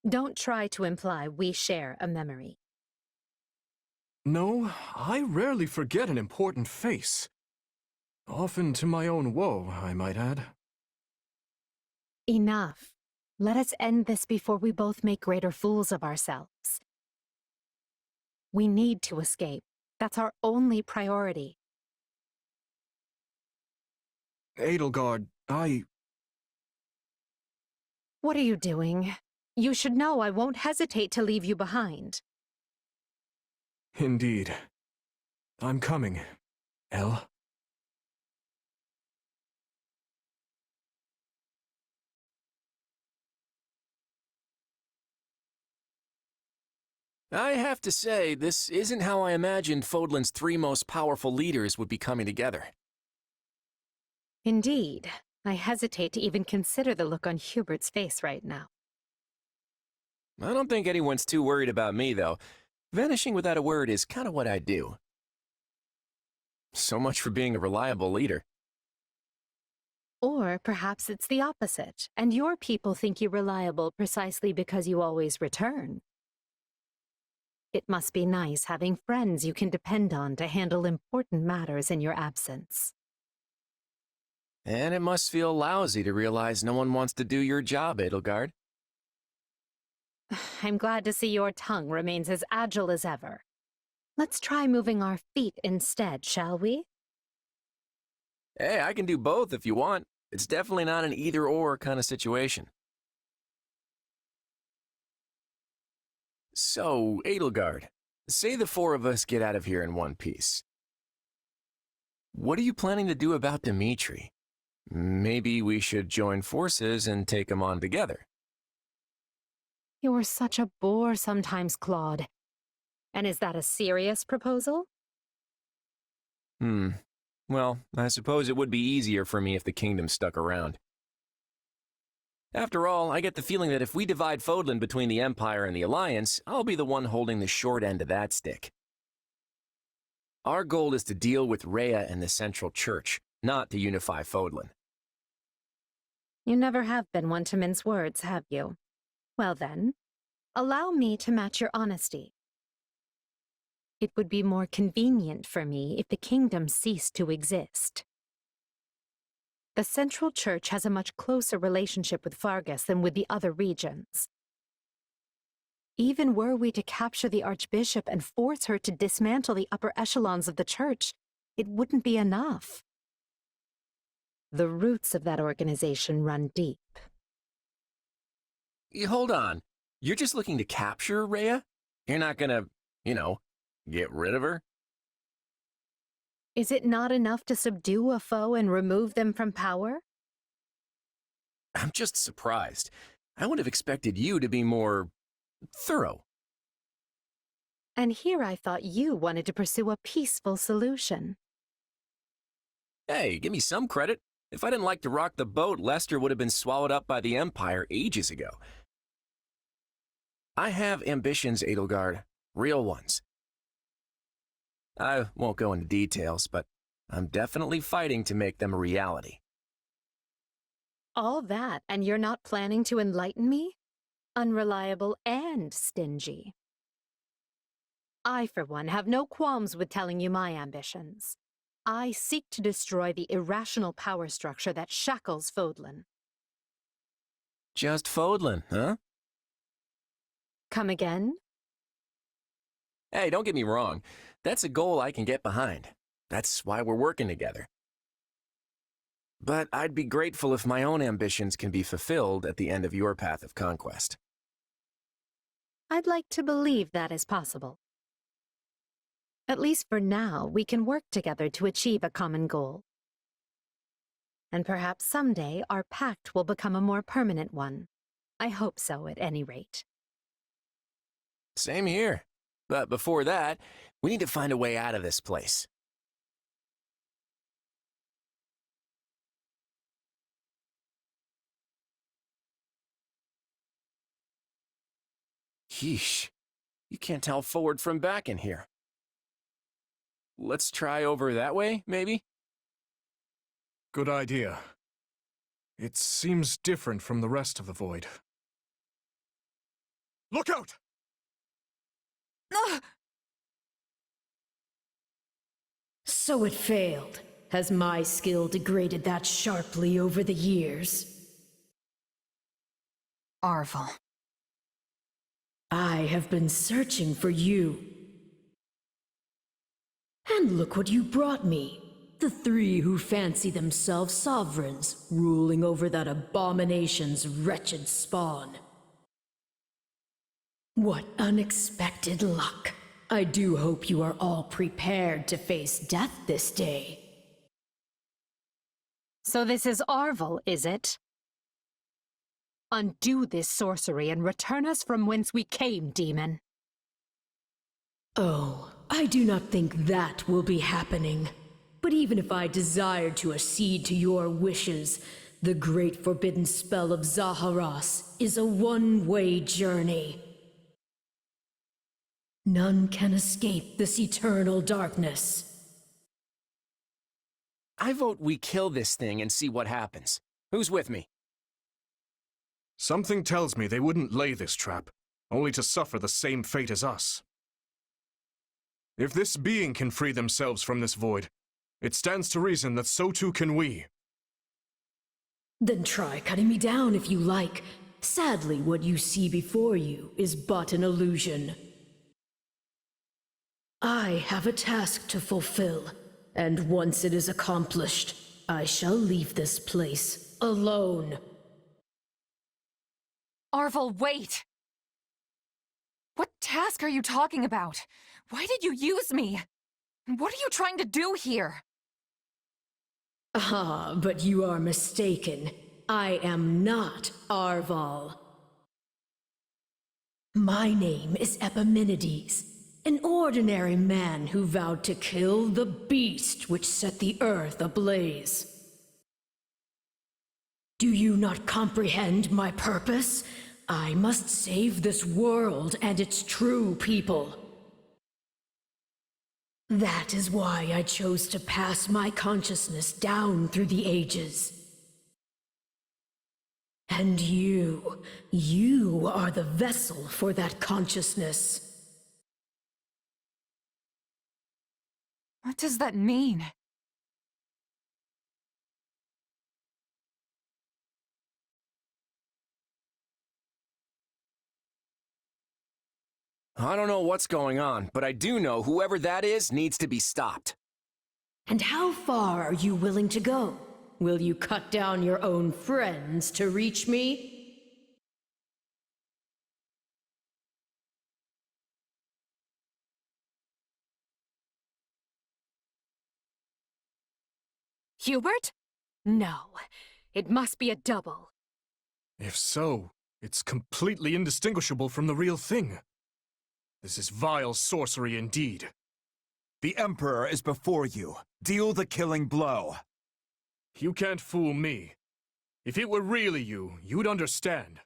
Don't try to imply we share a memory. No, I rarely forget an important face. Often to my own woe, I might add. Enough. Let us end this before we both make greater fools of ourselves. We need to escape. That's our only priority. Edelgard, What are you doing? You should know I won't hesitate to leave you behind. Indeed. I'm coming, Elle. I have to say, this isn't how I imagined Fodlan's three most powerful leaders would be coming together. Indeed. I hesitate to even consider the look on Hubert's face right now. I don't think anyone's too worried about me, though. Vanishing without a word is kind of what I do. So much for being a reliable leader. Or perhaps it's the opposite, and your people think you reliable precisely because you always return. It must be nice having friends you can depend on to handle important matters in your absence. And it must feel lousy to realize no one wants to do your job, Edelgard. I'm glad to see your tongue remains as agile as ever. Let's try moving our feet instead, shall we? Hey, I can do both if you want. It's definitely not an either-or kind of situation. So, Edelgard, say the four of us get out of here in one piece. What are you planning to do about Dimitri? Maybe we should join forces and take him on together. You're such a bore sometimes, Claude. And is that a serious proposal? Well, I suppose it would be easier for me if the kingdom stuck around. After all, I get the feeling that if we divide Fodlan between the Empire and the Alliance, I'll be the one holding the short end of that stick. Our goal is to deal with Rhea and the Central Church, not to unify Fodlan. You never have been one to mince words, have you? Well then, allow me to match your honesty. It would be more convenient for me if the kingdom ceased to exist. The Central Church has a much closer relationship with Fargus than with the other regions. Even were we to capture the Archbishop and force her to dismantle the upper echelons of the Church, it wouldn't be enough. The roots of that organization run deep. Hold on. You're just looking to capture Rhea? You're not gonna, get rid of her? Is it not enough to subdue a foe and remove them from power? I'm just surprised. I would have expected you to be more thorough. And here I thought you wanted to pursue a peaceful solution. Hey, give me some credit. If I didn't like to rock the boat, Lester would have been swallowed up by the Empire ages ago. I have ambitions, Edelgard. Real ones. I won't go into details, but I'm definitely fighting to make them a reality. All that, and you're not planning to enlighten me? Unreliable and stingy. I, for one, have no qualms with telling you my ambitions. I seek to destroy the irrational power structure that shackles Fodlan. Just Fodlan, huh? Come again? Hey, don't get me wrong. That's a goal I can get behind. That's why we're working together. But I'd be grateful if my own ambitions can be fulfilled at the end of your path of conquest. I'd like to believe that is possible. At least for now, we can work together to achieve a common goal. And perhaps someday our pact will become a more permanent one. I hope so, at any rate. Same here. But before that, we need to find a way out of this place. Yeesh. You can't tell forward from back in here. Let's try over that way, maybe? Good idea. It seems different from the rest of the void. Look out! So it failed. Has my skill degraded that sharply over the years? Arvel. I have been searching for you. And look what you brought me. The three who fancy themselves sovereigns, ruling over that abomination's wretched spawn. What unexpected luck. I do hope you are all prepared to face death this day. So this is Arvel, is it? Undo this sorcery and return us from whence we came, demon. Oh, I do not think that will be happening. But even if I desired to accede to your wishes, the great forbidden spell of Zaharas is a one-way journey. None can escape this eternal darkness. I vote we kill this thing and see what happens. Who's with me? Something tells me they wouldn't lay this trap, only to suffer the same fate as us. If this being can free themselves from this void, it stands to reason that so too can we. Then try cutting me down if you like. Sadly, what you see before you is but an illusion. I have a task to fulfill, and once it is accomplished, I shall leave this place alone. Arval, wait! What task are you talking about? Why did you use me? And what are you trying to do here? Ah, but you are mistaken. I am not Arval. My name is Epimenides, an ordinary man who vowed to kill the beast which set the earth ablaze. Do you not comprehend my purpose? I must save this world and its true people. That is why I chose to pass my consciousness down through the ages. And you are the vessel for that consciousness. What does that mean? I don't know what's going on, but I do know whoever that is needs to be stopped. And how far are you willing to go? Will you cut down your own friends to reach me? Hubert? No. It must be a double. If so, it's completely indistinguishable from the real thing. This is vile sorcery indeed. The Emperor is before you. Deal the killing blow. You can't fool me. If it were really you, you'd understand.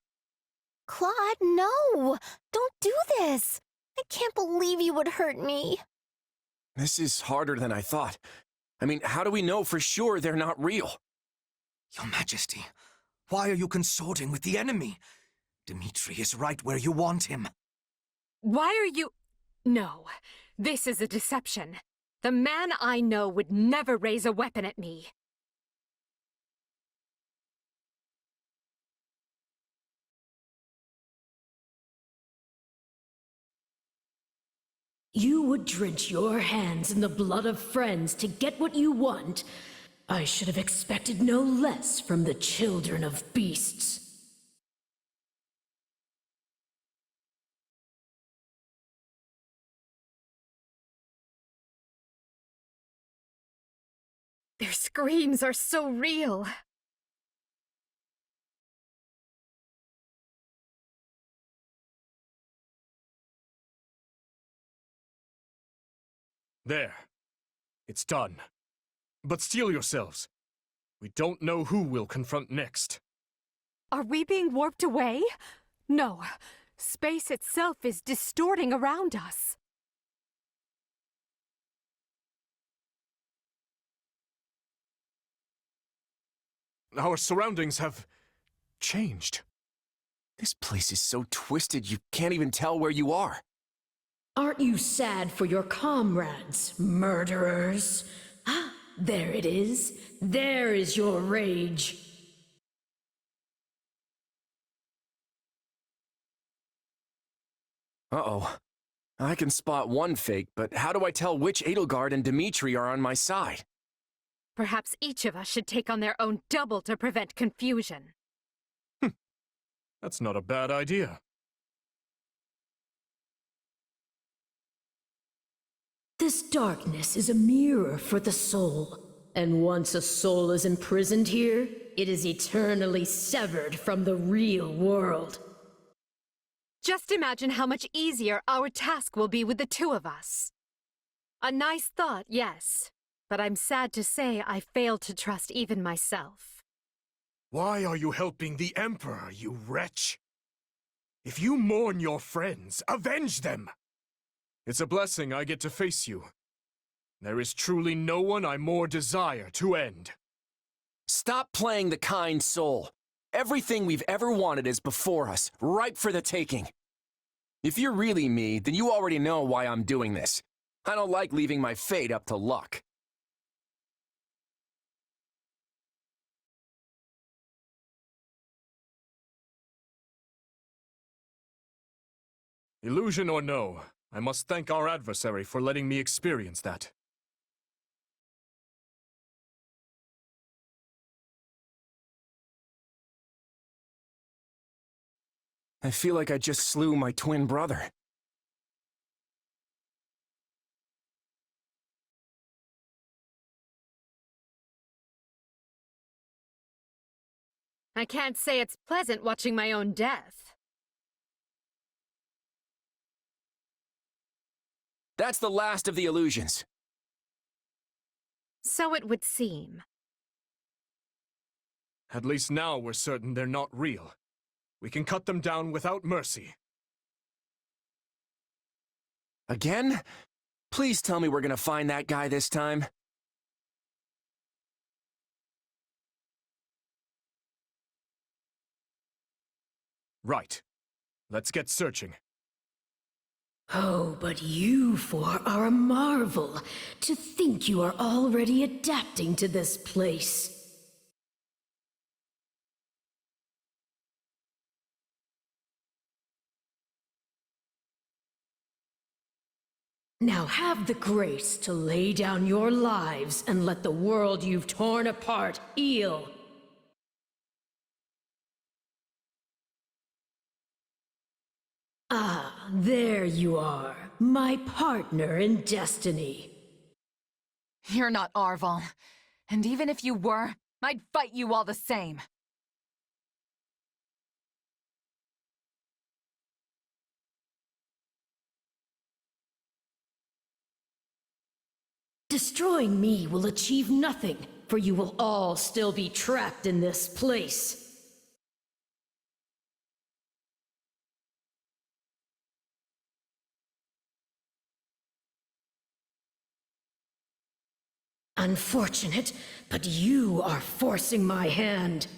Claude, no! Don't do this! I can't believe you would hurt me. This is harder than I thought. I mean, how do we know for sure they're not real? Your Majesty, why are you consorting with the enemy? Dmitri is right where you want him. Why are you... No. This is a deception. The man I know would never raise a weapon at me. You would drench your hands in the blood of friends to get what you want? I should have expected no less from the children of beasts. Their screams are so real. There. It's done. But steel yourselves. We don't know who we'll confront next. Are we being warped away? No. Space itself is distorting around us. Our surroundings have changed. This place is so twisted you can't even tell where you are. Aren't you sad for your comrades, murderers? Ah, there it is. There is your rage. Uh-oh. I can spot one fake, but how do I tell which Edelgard and Dmitri are on my side? Perhaps each of us should take on their own double to prevent confusion. That's not a bad idea. This darkness is a mirror for the soul. And once a soul is imprisoned here, it is eternally severed from the real world. Just imagine how much easier our task will be with the two of us. A nice thought, yes. But I'm sad to say I failed to trust even myself. Why are you helping the Emperor, you wretch? If you mourn your friends, avenge them! It's a blessing I get to face you. There is truly no one I more desire to end. Stop playing the kind soul. Everything we've ever wanted is before us, ripe for the taking. If you're really me, then you already know why I'm doing this. I don't like leaving my fate up to luck. Illusion or no, I must thank our adversary for letting me experience that. I feel like I just slew my twin brother. I can't say it's pleasant watching my own death. That's the last of the illusions. So it would seem. At least now we're certain they're not real. We can cut them down without mercy. Again? Please tell me we're gonna find that guy this time. Right. Let's get searching. Oh, but you four are a marvel. To think you are already adapting to this place. Now have the grace to lay down your lives and let the world you've torn apart heal. Ah, there you are, my partner in destiny. You're not Arval. And even if you were, I'd fight you all the same. Destroying me will achieve nothing, for you will all still be trapped in this place. Unfortunate, but you are forcing my hand.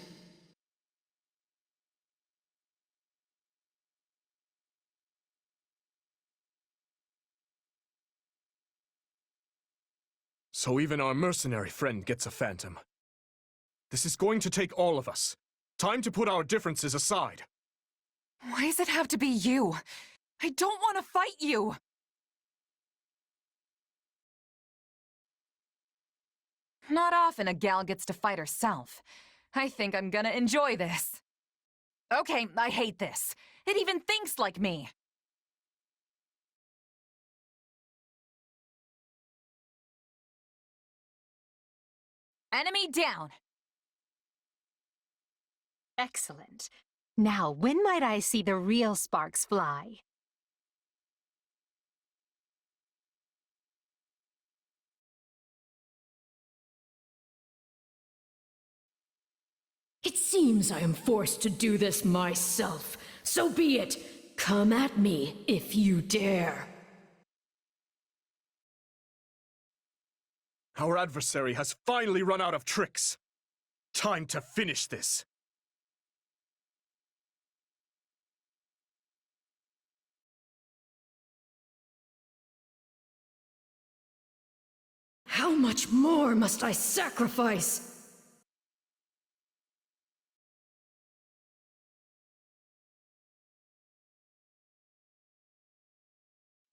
So even our mercenary friend gets a phantom. This is going to take all of us. Time to put our differences aside. Why does it have to be you? I don't want to fight you! Not often a gal gets to fight herself. I think I'm gonna enjoy this. Okay, I hate this. It even thinks like me. Enemy down! Excellent. Now, when might I see the real sparks fly? It seems I am forced to do this myself. So be it. Come at me if you dare. Our adversary has finally run out of tricks. Time to finish this. How much more must I sacrifice?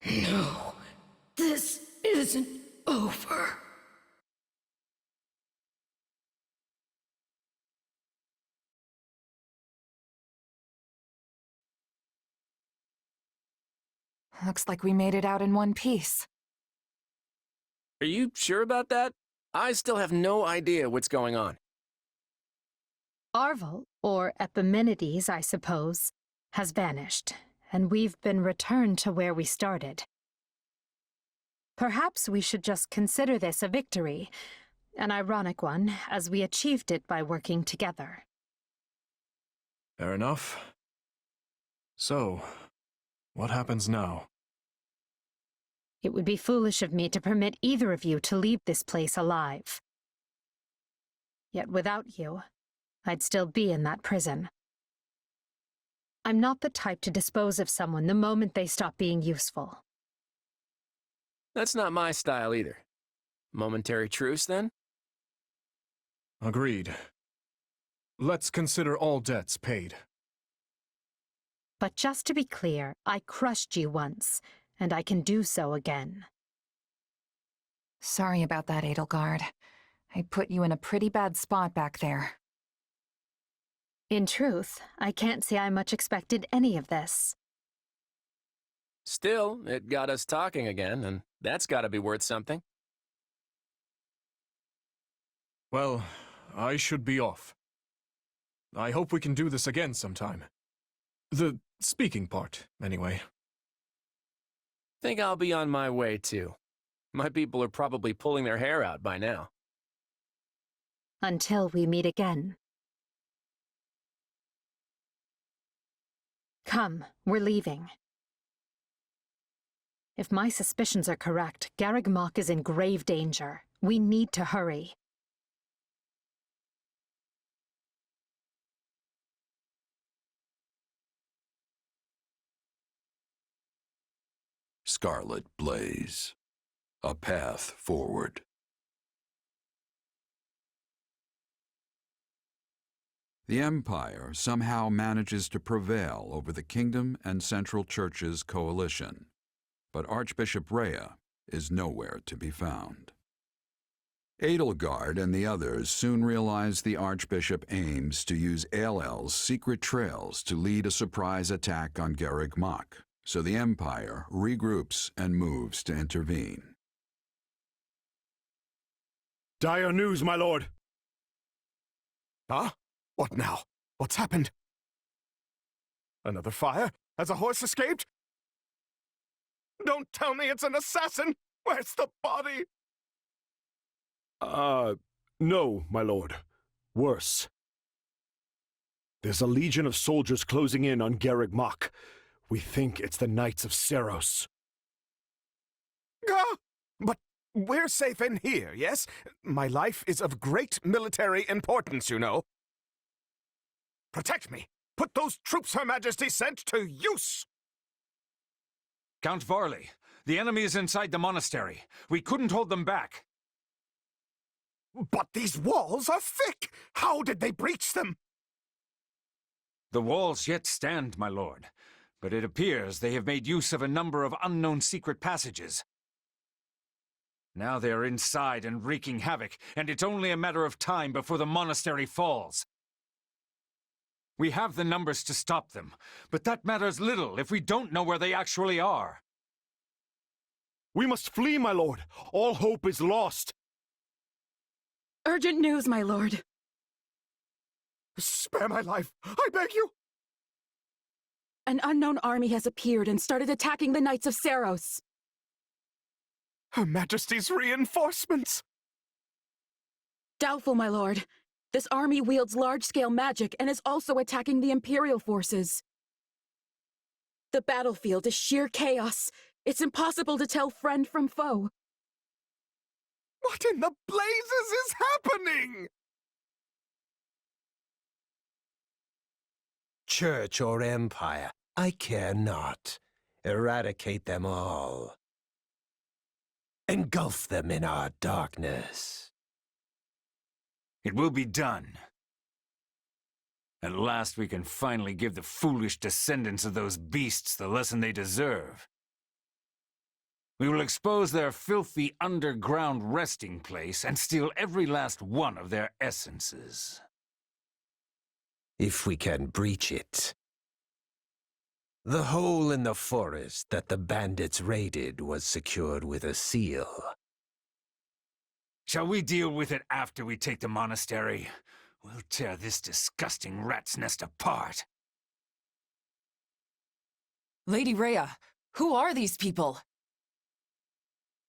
No, this isn't over. Looks like we made it out in one piece. Are you sure about that? I still have no idea what's going on. Arval, or Epimenides, I suppose, has vanished, and we've been returned to where we started. Perhaps we should just consider this a victory, an ironic one, as we achieved it by working together. Fair enough. So, what happens now? It would be foolish of me to permit either of you to leave this place alive. Yet without you, I'd still be in that prison. I'm not the type to dispose of someone the moment they stop being useful. That's not my style either. Momentary truce, then? Agreed. Let's consider all debts paid. But just to be clear, I crushed you once, and I can do so again. Sorry about that, Edelgard. I put you in a pretty bad spot back there. In truth, I can't say I much expected any of this. Still, it got us talking again, and that's gotta be worth something. Well, I should be off. I hope we can do this again sometime. The speaking part, anyway. Think I'll be on my way, too. My people are probably pulling their hair out by now. Until we meet again. Come, we're leaving. If my suspicions are correct, Garreg Mach is in grave danger. We need to hurry. Scarlet blaze. A path forward. The Empire somehow manages to prevail over the Kingdom and Central Church's coalition, but Archbishop Rhea is nowhere to be found. Edelgard and the others soon realize the Archbishop aims to use Aelel's secret trails to lead a surprise attack on Garreg Mach, so the Empire regroups and moves to intervene. Dire news, my lord! Huh? What now? What's happened? Another fire? Has a horse escaped? Don't tell me it's an assassin! Where's the body? No, my lord. Worse. There's a legion of soldiers closing in on Garreg Mach. We think it's the Knights of Seiros. But we're safe in here, yes? My life is of great military importance, you know. Protect me! Put those troops Her Majesty sent to use! Count Varley, the enemy is inside the monastery. We couldn't hold them back. But these walls are thick! How did they breach them? The walls yet stand, my lord, but it appears they have made use of a number of unknown secret passages. Now they are inside and wreaking havoc, and it's only a matter of time before the monastery falls. We have the numbers to stop them, but that matters little if we don't know where they actually are. We must flee, my lord. All hope is lost. Urgent news, my lord. Spare my life, I beg you! An unknown army has appeared and started attacking the Knights of Seiros. Her Majesty's reinforcements! Doubtful, my lord. This army wields large-scale magic and is also attacking the Imperial forces. The battlefield is sheer chaos. It's impossible to tell friend from foe. What in the blazes is happening? Church or Empire, I care not. Eradicate them all. Engulf them in our darkness. It will be done. At last we can finally give the foolish descendants of those beasts the lesson they deserve. We will expose their filthy underground resting place and steal every last one of their essences. If we can breach it. The hole in the forest that the bandits raided was secured with a seal. Shall we deal with it after we take the monastery? We'll tear this disgusting rat's nest apart. Lady Rhea, who are these people?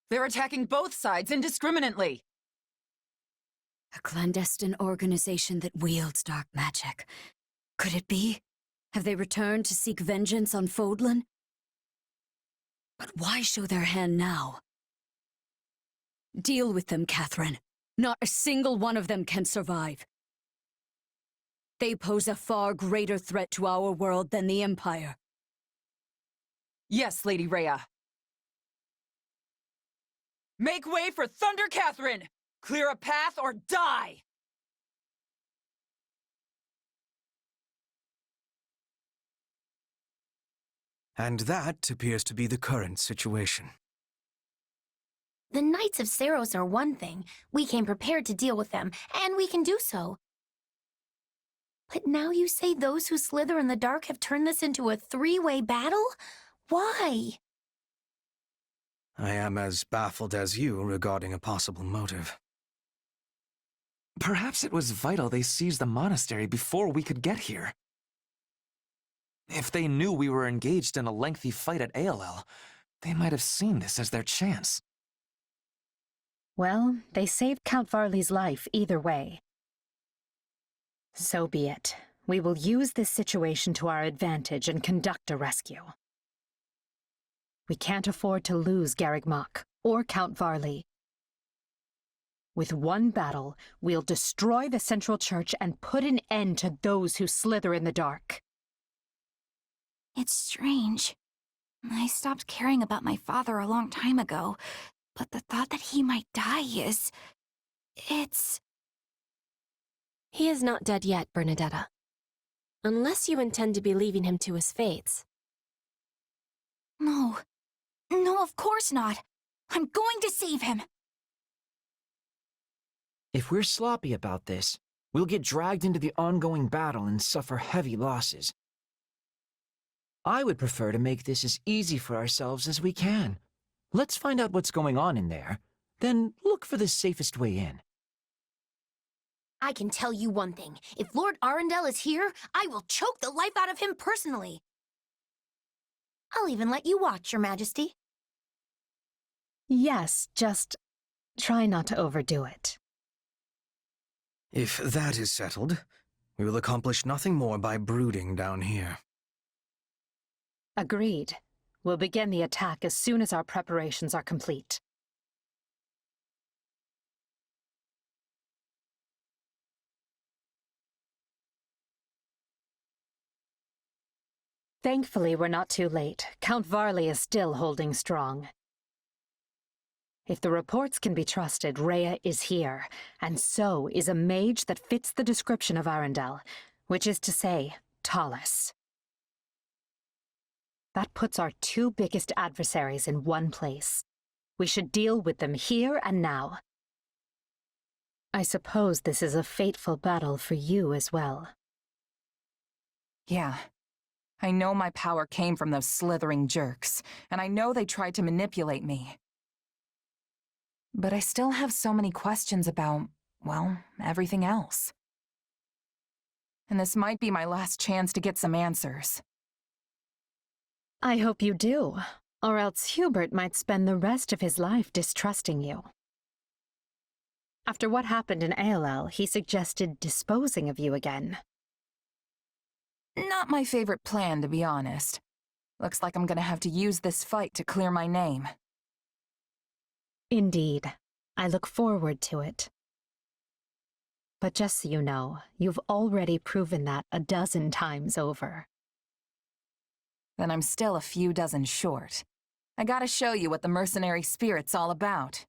They're attacking both sides indiscriminately. A clandestine organization that wields dark magic. Could it be? Have they returned to seek vengeance on Fodlan? But why show their hand now? Deal with them, Catherine. Not a single one of them can survive. They pose a far greater threat to our world than the Empire. Yes, Lady Rhea. Make way for Thunder Catherine! Clear a path or die! And that appears to be the current situation. The Knights of Saros are one thing. We came prepared to deal with them, and we can do so. But now you say those who slither in the dark have turned this into a three-way battle? Why? I am as baffled as you regarding a possible motive. Perhaps it was vital they seized the monastery before we could get here. If they knew we were engaged in a lengthy fight at ALL, they might have seen this as their chance. Well, they saved Count Varley's life either way. So be it. We will use this situation to our advantage and conduct a rescue. We can't afford to lose Garreg Mach or Count Varley. With one battle, we'll destroy the Central Church and put an end to those who slither in the dark. It's strange. I stopped caring about my father a long time ago, but the thought that he might die is... it's... He is not dead yet, Bernadetta. Unless you intend to be leaving him to his fates. No. No, of course not. I'm going to save him. If we're sloppy about this, we'll get dragged into the ongoing battle and suffer heavy losses. I would prefer to make this as easy for ourselves as we can. Let's find out what's going on in there, then look for the safest way in. I can tell you one thing. If Lord Arundel is here, I will choke the life out of him personally. I'll even let you watch, Your Majesty. Yes, just try not to overdo it. If that is settled, we will accomplish nothing more by brooding down here. Agreed. We'll begin the attack as soon as our preparations are complete. Thankfully, we're not too late. Count Varley is still holding strong. If the reports can be trusted, Rhea is here, and so is a mage that fits the description of Arundel, which is to say, Tallis. That puts our two biggest adversaries in one place. We should deal with them here and now. I suppose this is a fateful battle for you as well. Yeah. I know my power came from those slithering jerks, and I know they tried to manipulate me. But I still have so many questions about, well, everything else. And this might be my last chance to get some answers. I hope you do, or else Hubert might spend the rest of his life distrusting you. After what happened in ALL, he suggested disposing of you again. Not my favorite plan, to be honest. Looks like I'm gonna have to use this fight to clear my name. Indeed. I look forward to it. But just so you know, you've already proven that a dozen times over. Then I'm still a few dozen short. I gotta show you what the mercenary spirit's all about.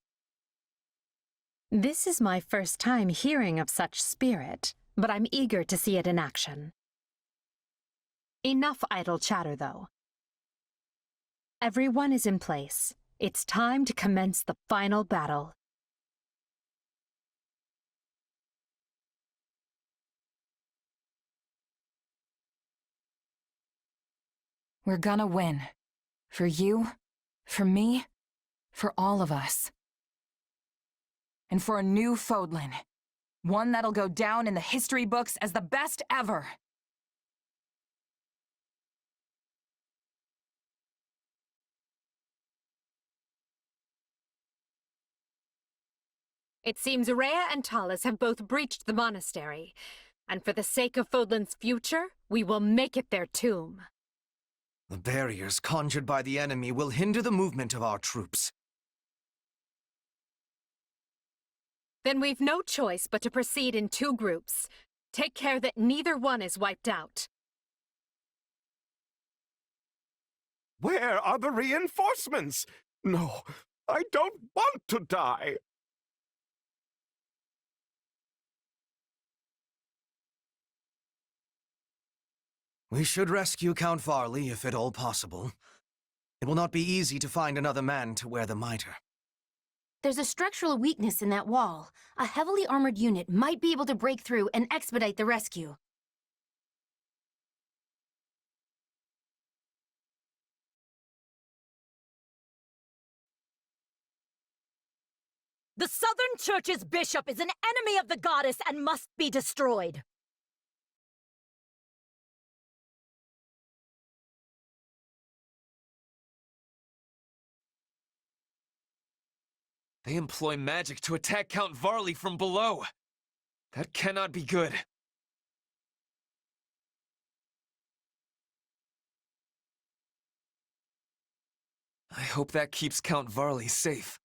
This is my first time hearing of such spirit, but I'm eager to see it in action. Enough idle chatter, though. Everyone is in place. It's time to commence the final battle. We're gonna win. For you, for me, for all of us. And for a new Fodlan. One that'll go down in the history books as the best ever. It seems Rhea and Tallis have both breached the monastery, and for the sake of Fodlan's future, we will make it their tomb. The barriers conjured by the enemy will hinder the movement of our troops. Then we've no choice but to proceed in two groups. Take care that neither one is wiped out. Where are the reinforcements? No, I don't want to die. We should rescue Count Varley if at all possible. It will not be easy to find another man to wear the mitre. There's a structural weakness in that wall. A heavily armored unit might be able to break through and expedite the rescue. The Southern Church's bishop is an enemy of the goddess and must be destroyed. They employ magic to attack Count Varley from below. That cannot be good. I hope that keeps Count Varley safe.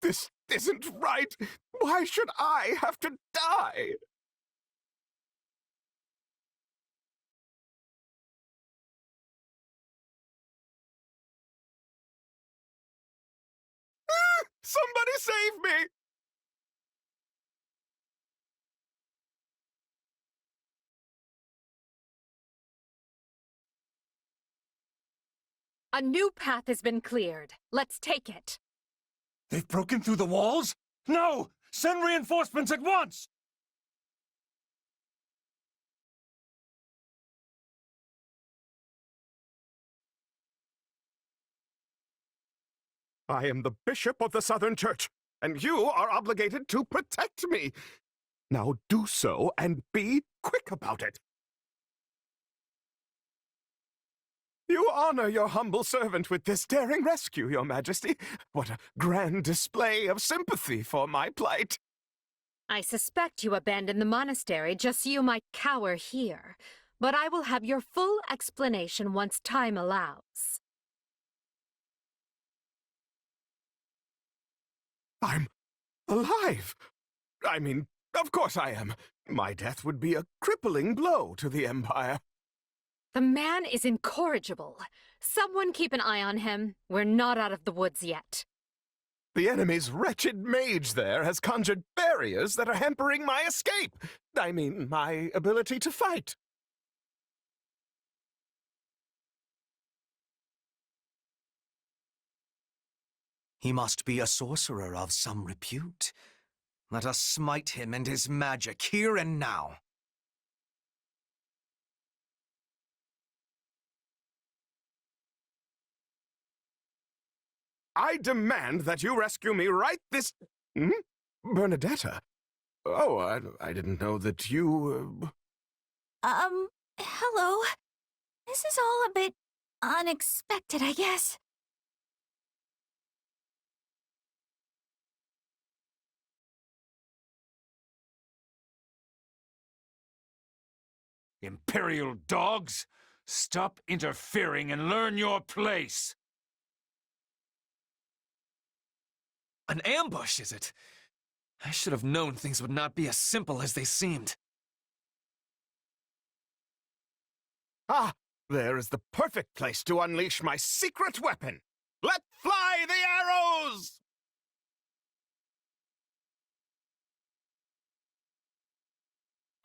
This isn't right. Why should I have to die? Somebody save me! A new path has been cleared. Let's take it. They've broken through the walls? No! Send reinforcements at once! I am the Bishop of the Southern Church, and you are obligated to protect me. Now do so, and be quick about it. You honor your humble servant with this daring rescue, Your Majesty. What a grand display of sympathy for my plight. I suspect you abandoned the monastery just so you might cower here, but I will have your full explanation once time allows. I'm alive. I mean, of course I am. My death would be a crippling blow to the Empire. The man is incorrigible. Someone keep an eye on him. We're not out of the woods yet. The enemy's wretched mage there has conjured barriers that are hampering my escape. I mean, my ability to fight. He must be a sorcerer of some repute. Let us smite him and his magic here and now. I demand that you rescue me right this... Bernadetta? Oh, I didn't know that you... Hello. This is all a bit unexpected, I guess. Imperial dogs! Stop interfering and learn your place! An ambush, is it? I should have known things would not be as simple as they seemed. Ah, there is the perfect place to unleash my secret weapon. Let fly the arrows!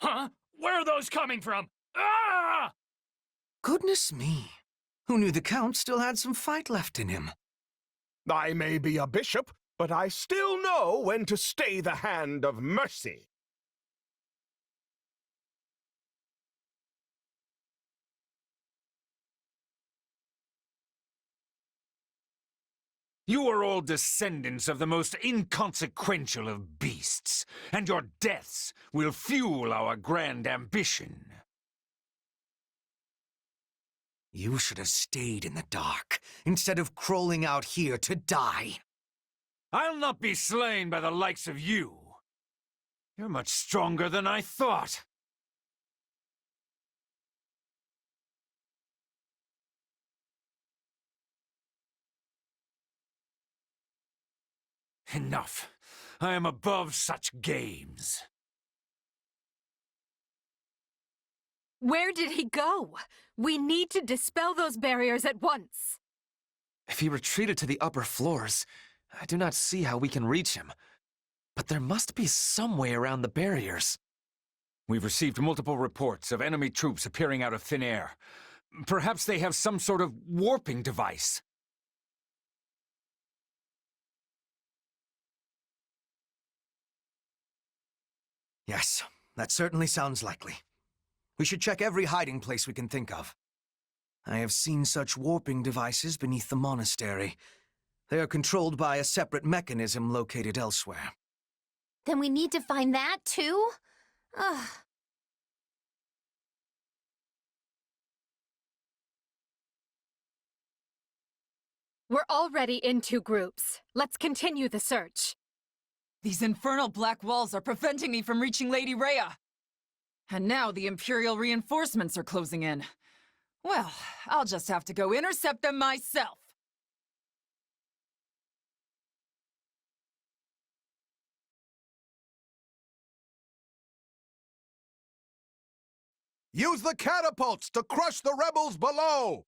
Huh? Where are those coming from? Ah! Goodness me. Who knew the Count still had some fight left in him? I may be a bishop, but I still know when to stay the hand of mercy. You are all descendants of the most inconsequential of beasts, and your deaths will fuel our grand ambition. You should have stayed in the dark, instead of crawling out here to die. I'll not be slain by the likes of you. You're much stronger than I thought. Enough. I am above such games. Where did he go? We need to dispel those barriers at once. If he retreated to the upper floors, I do not see how we can reach him. But there must be some way around the barriers. We've received multiple reports of enemy troops appearing out of thin air. Perhaps they have some sort of warping device. Yes, that certainly sounds likely. We should check every hiding place we can think of. I have seen such warping devices beneath the monastery. They are controlled by a separate mechanism located elsewhere. Then we need to find that too? Ugh. We're already in 2 groups. Let's continue the search. These infernal black walls are preventing me from reaching Lady Rhea. And now the Imperial reinforcements are closing in. Well, I'll just have to go intercept them myself. Use the catapults to crush the rebels below!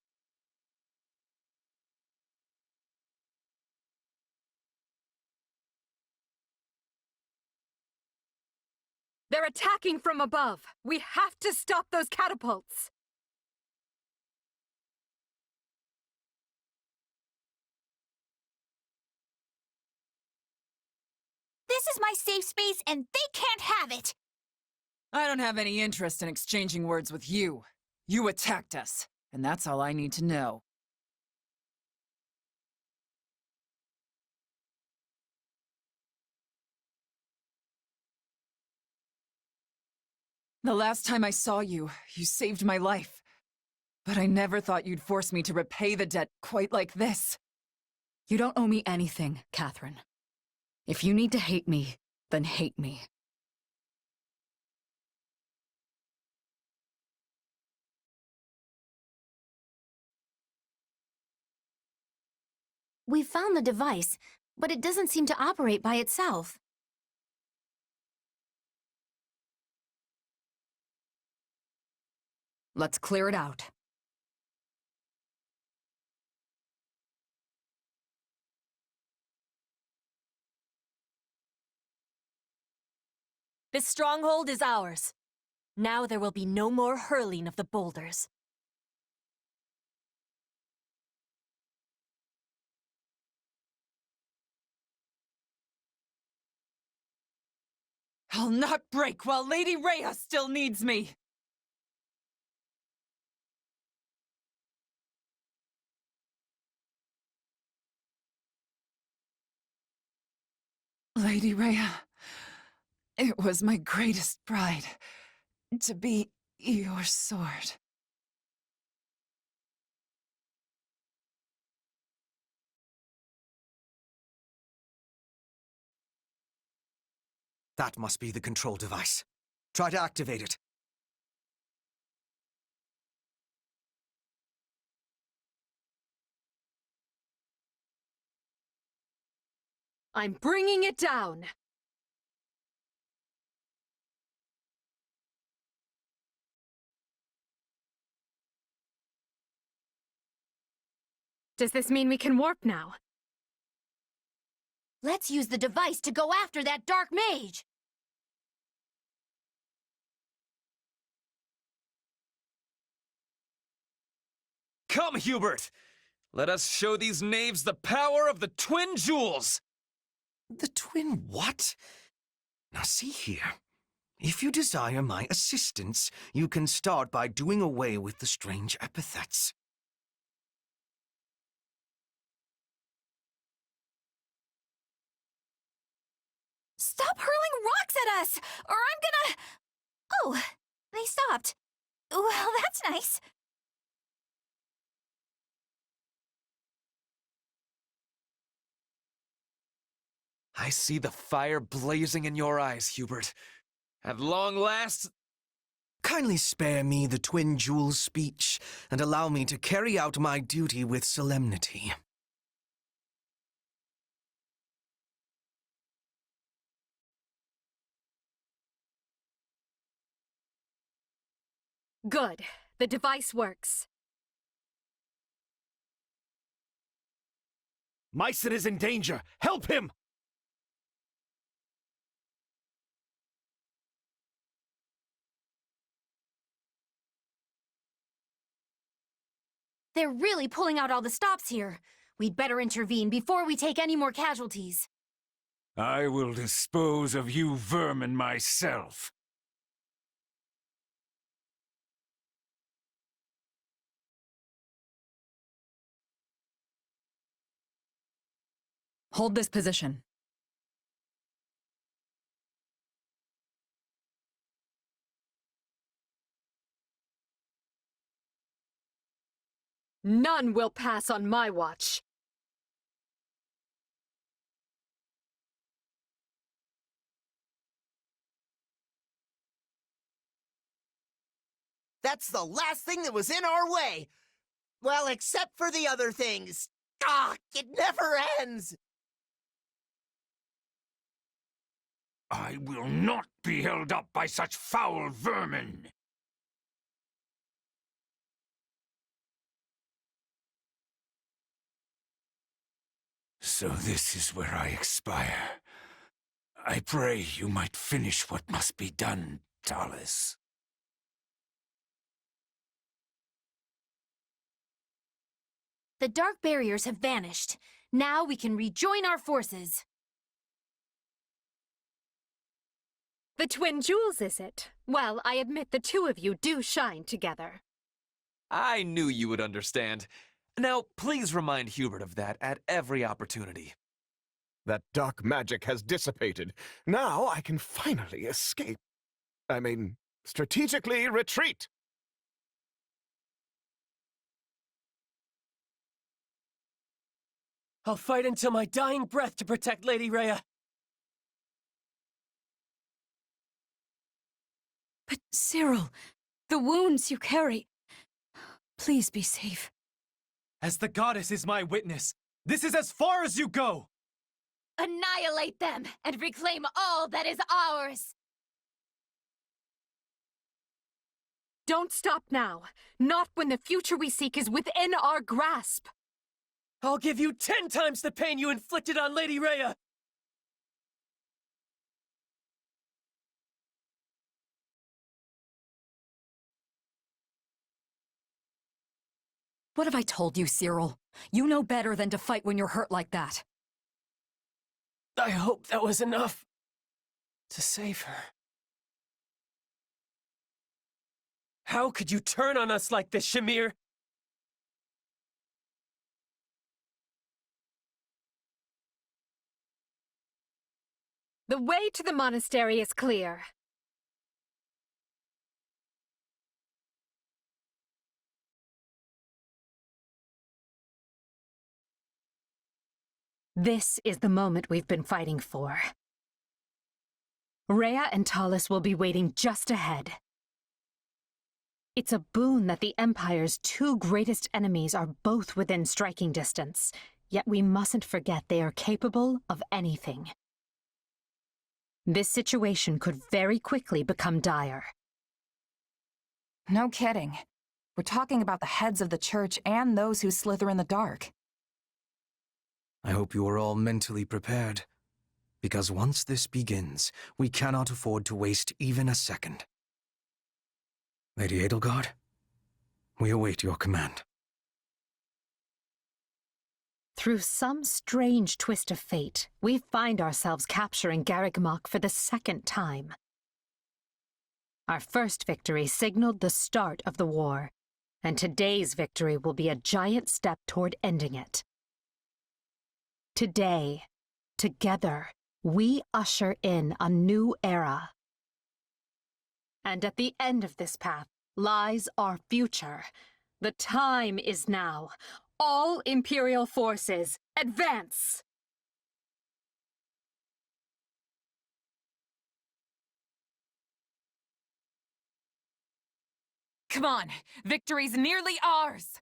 They're attacking from above. We have to stop those catapults. This is my safe space and they can't have it! I don't have any interest in exchanging words with you. You attacked us, and that's all I need to know. The last time I saw you, you saved my life. But I never thought you'd force me to repay the debt quite like this. You don't owe me anything, Catherine. If you need to hate me, then hate me. We found the device, but it doesn't seem to operate by itself. Let's clear it out. This stronghold is ours. Now there will be no more hurling of the boulders. I'll not break while Lady Rhea still needs me! Lady Rhea, it was my greatest pride to be your sword. That must be the control device. Try to activate it. I'm bringing it down. Does this mean we can warp now? Let's use the device to go after that dark mage! Come, Hubert! Let us show these knaves the power of the twin jewels! The twin what? Now see here. If you desire my assistance, you can start by doing away with the strange epithets. Stop hurling rocks at us, or I'm gonna... Oh, they stopped. Well, that's nice. I see the fire blazing in your eyes, Hubert. At long last... Kindly spare me the twin jewels speech, and allow me to carry out my duty with solemnity. Good. The device works. Mycen is in danger! Help him! They're really pulling out all the stops here. We'd better intervene before we take any more casualties. I will dispose of you vermin myself. Hold this position. None will pass on my watch. That's the last thing that was in our way! Well, except for the other things. Ah, it never ends! I will not be held up by such foul vermin! So this is where I expire. I pray you might finish what must be done, Tallis. The dark barriers have vanished. Now we can rejoin our forces. The twin jewels, is it? Well, I admit the two of you do shine together. I knew you would understand. Now, please remind Hubert of that at every opportunity. That dark magic has dissipated. Now I can finally escape. I mean, strategically retreat. I'll fight until my dying breath to protect Lady Rhea. But Cyril, the wounds you carry... Please be safe. As the goddess is my witness, this is as far as you go! Annihilate them and reclaim all that is ours! Don't stop now. Not when the future we seek is within our grasp. I'll give you 10 times the pain you inflicted on Lady Rhea! What have I told you, Cyril? You know better than to fight when you're hurt like that. I hope that was enough to save her. How could you turn on us like this, Shamir? The way to the monastery is clear. This is the moment we've been fighting for. Rhea and Tallis will be waiting just ahead. It's a boon that the Empire's two greatest enemies are both within striking distance, yet we mustn't forget they are capable of anything. This situation could very quickly become dire. No kidding. We're talking about the heads of the church and those who slither in the dark. I hope you are all mentally prepared, because once this begins, we cannot afford to waste even a second. Lady Edelgard, we await your command. Through some strange twist of fate, we find ourselves capturing Garreg Mach for the second time. Our first victory signaled the start of the war, and today's victory will be a giant step toward ending it. Today, together, we usher in a new era. And at the end of this path lies our future. The time is now. All Imperial forces, advance! Come on, victory's nearly ours!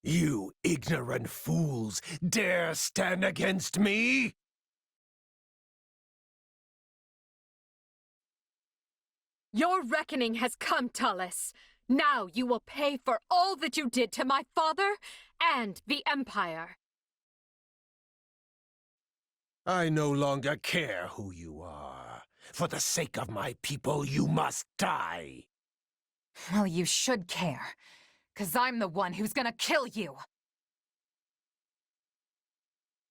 You ignorant fools dare stand against me? Your reckoning has come, Tallis. Now you will pay for all that you did to my father and the Empire. I no longer care who you are. For the sake of my people, you must die. Well, you should care, 'cause I'm the one who's gonna kill you.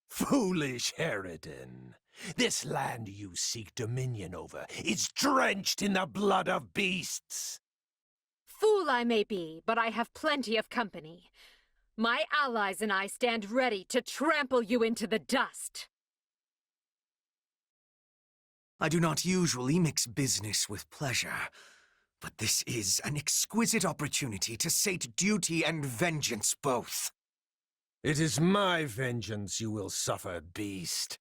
Foolish Harridan. This land you seek dominion over is drenched in the blood of beasts. Fool I may be, but I have plenty of company. My allies and I stand ready to trample you into the dust. I do not usually mix business with pleasure, but this is an exquisite opportunity to sate duty and vengeance both. It is my vengeance you will suffer, beast.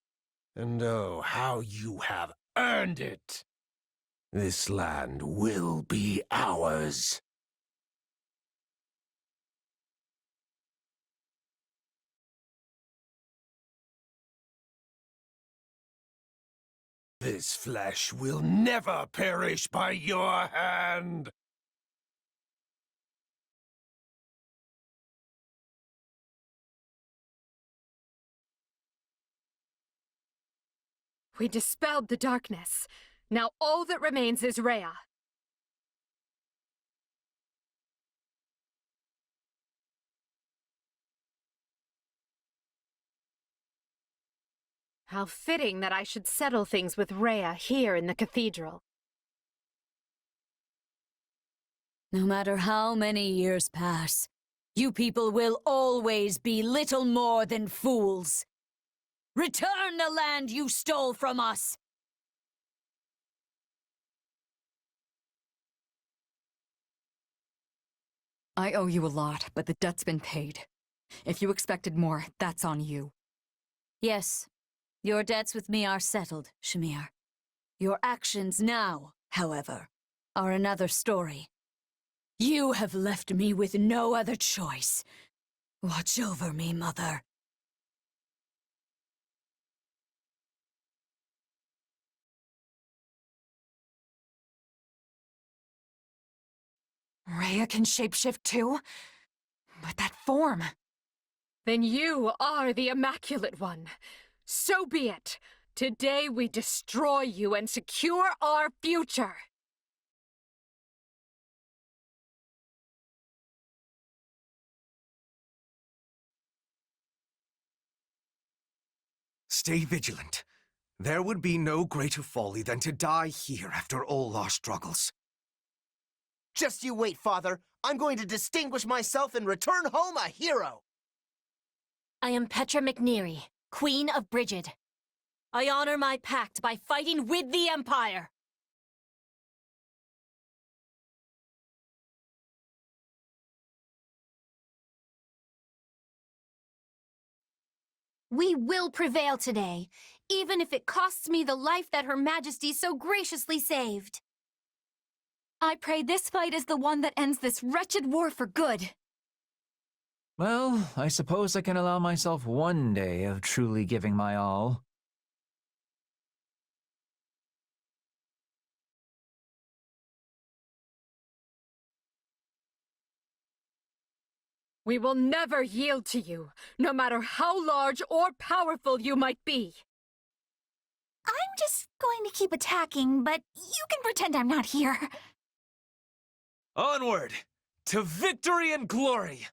And oh, how you have earned it! This land will be ours. This flesh will never perish by your hand! We dispelled the darkness. Now all that remains is Rhea. How fitting that I should settle things with Rhea here in the cathedral. No matter how many years pass, you people will always be little more than fools. Return the land you stole from us! I owe you a lot, but the debt's been paid. If you expected more, that's on you. Yes, your debts with me are settled, Shamir. Your actions now, however, are another story. You have left me with no other choice. Watch over me, Mother. Rhea can shapeshift too? But that form... Then you are the Immaculate One. So be it. Today we destroy you and secure our future. Stay vigilant. There would be no greater folly than to die here after all our struggles. Just you wait, Father. I'm going to distinguish myself and return home a hero. I am Petra McNeary, Queen of Brigid. I honor my pact by fighting with the Empire. We will prevail today, even if it costs me the life that Her Majesty so graciously saved. I pray this fight is the one that ends this wretched war for good. Well, I suppose I can allow myself one day of truly giving my all. We will never yield to you, no matter how large or powerful you might be. I'm just going to keep attacking, but you can pretend I'm not here. Onward! To victory and glory!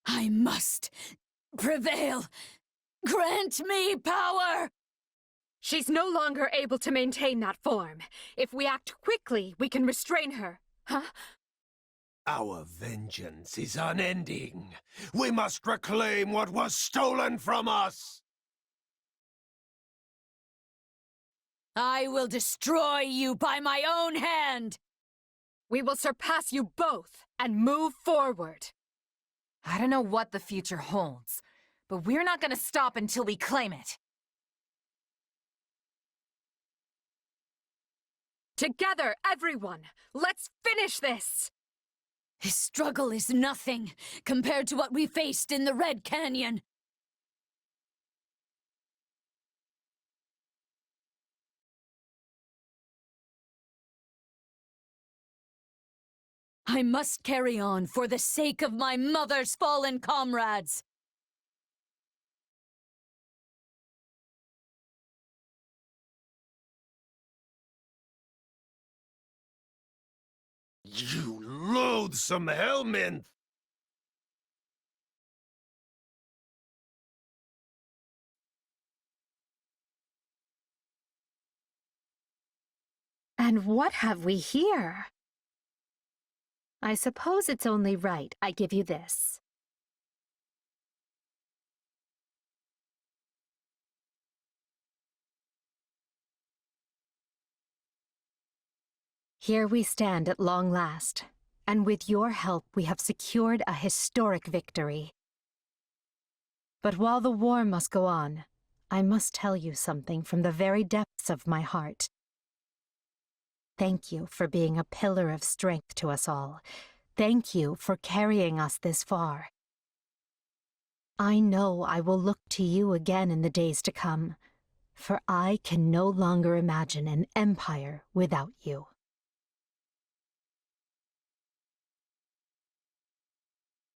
I must prevail. Grant me power! She's no longer able to maintain that form. If we act quickly, we can restrain her. Huh? Our vengeance is unending. We must reclaim what was stolen from us! I will destroy you by my own hand! We will surpass you both and move forward. I don't know what the future holds, but we're not gonna stop until we claim it. Together, everyone! Let's finish this! His struggle is nothing compared to what we faced in the Red Canyon. I must carry on for the sake of my mother's fallen comrades. You loathsome helminth! And what have we here? I suppose it's only right I give you this. Here we stand at long last, and with your help we have secured a historic victory. But while the war must go on, I must tell you something from the very depths of my heart. Thank you for being a pillar of strength to us all. Thank you for carrying us this far. I know I will look to you again in the days to come, for I can no longer imagine an empire without you.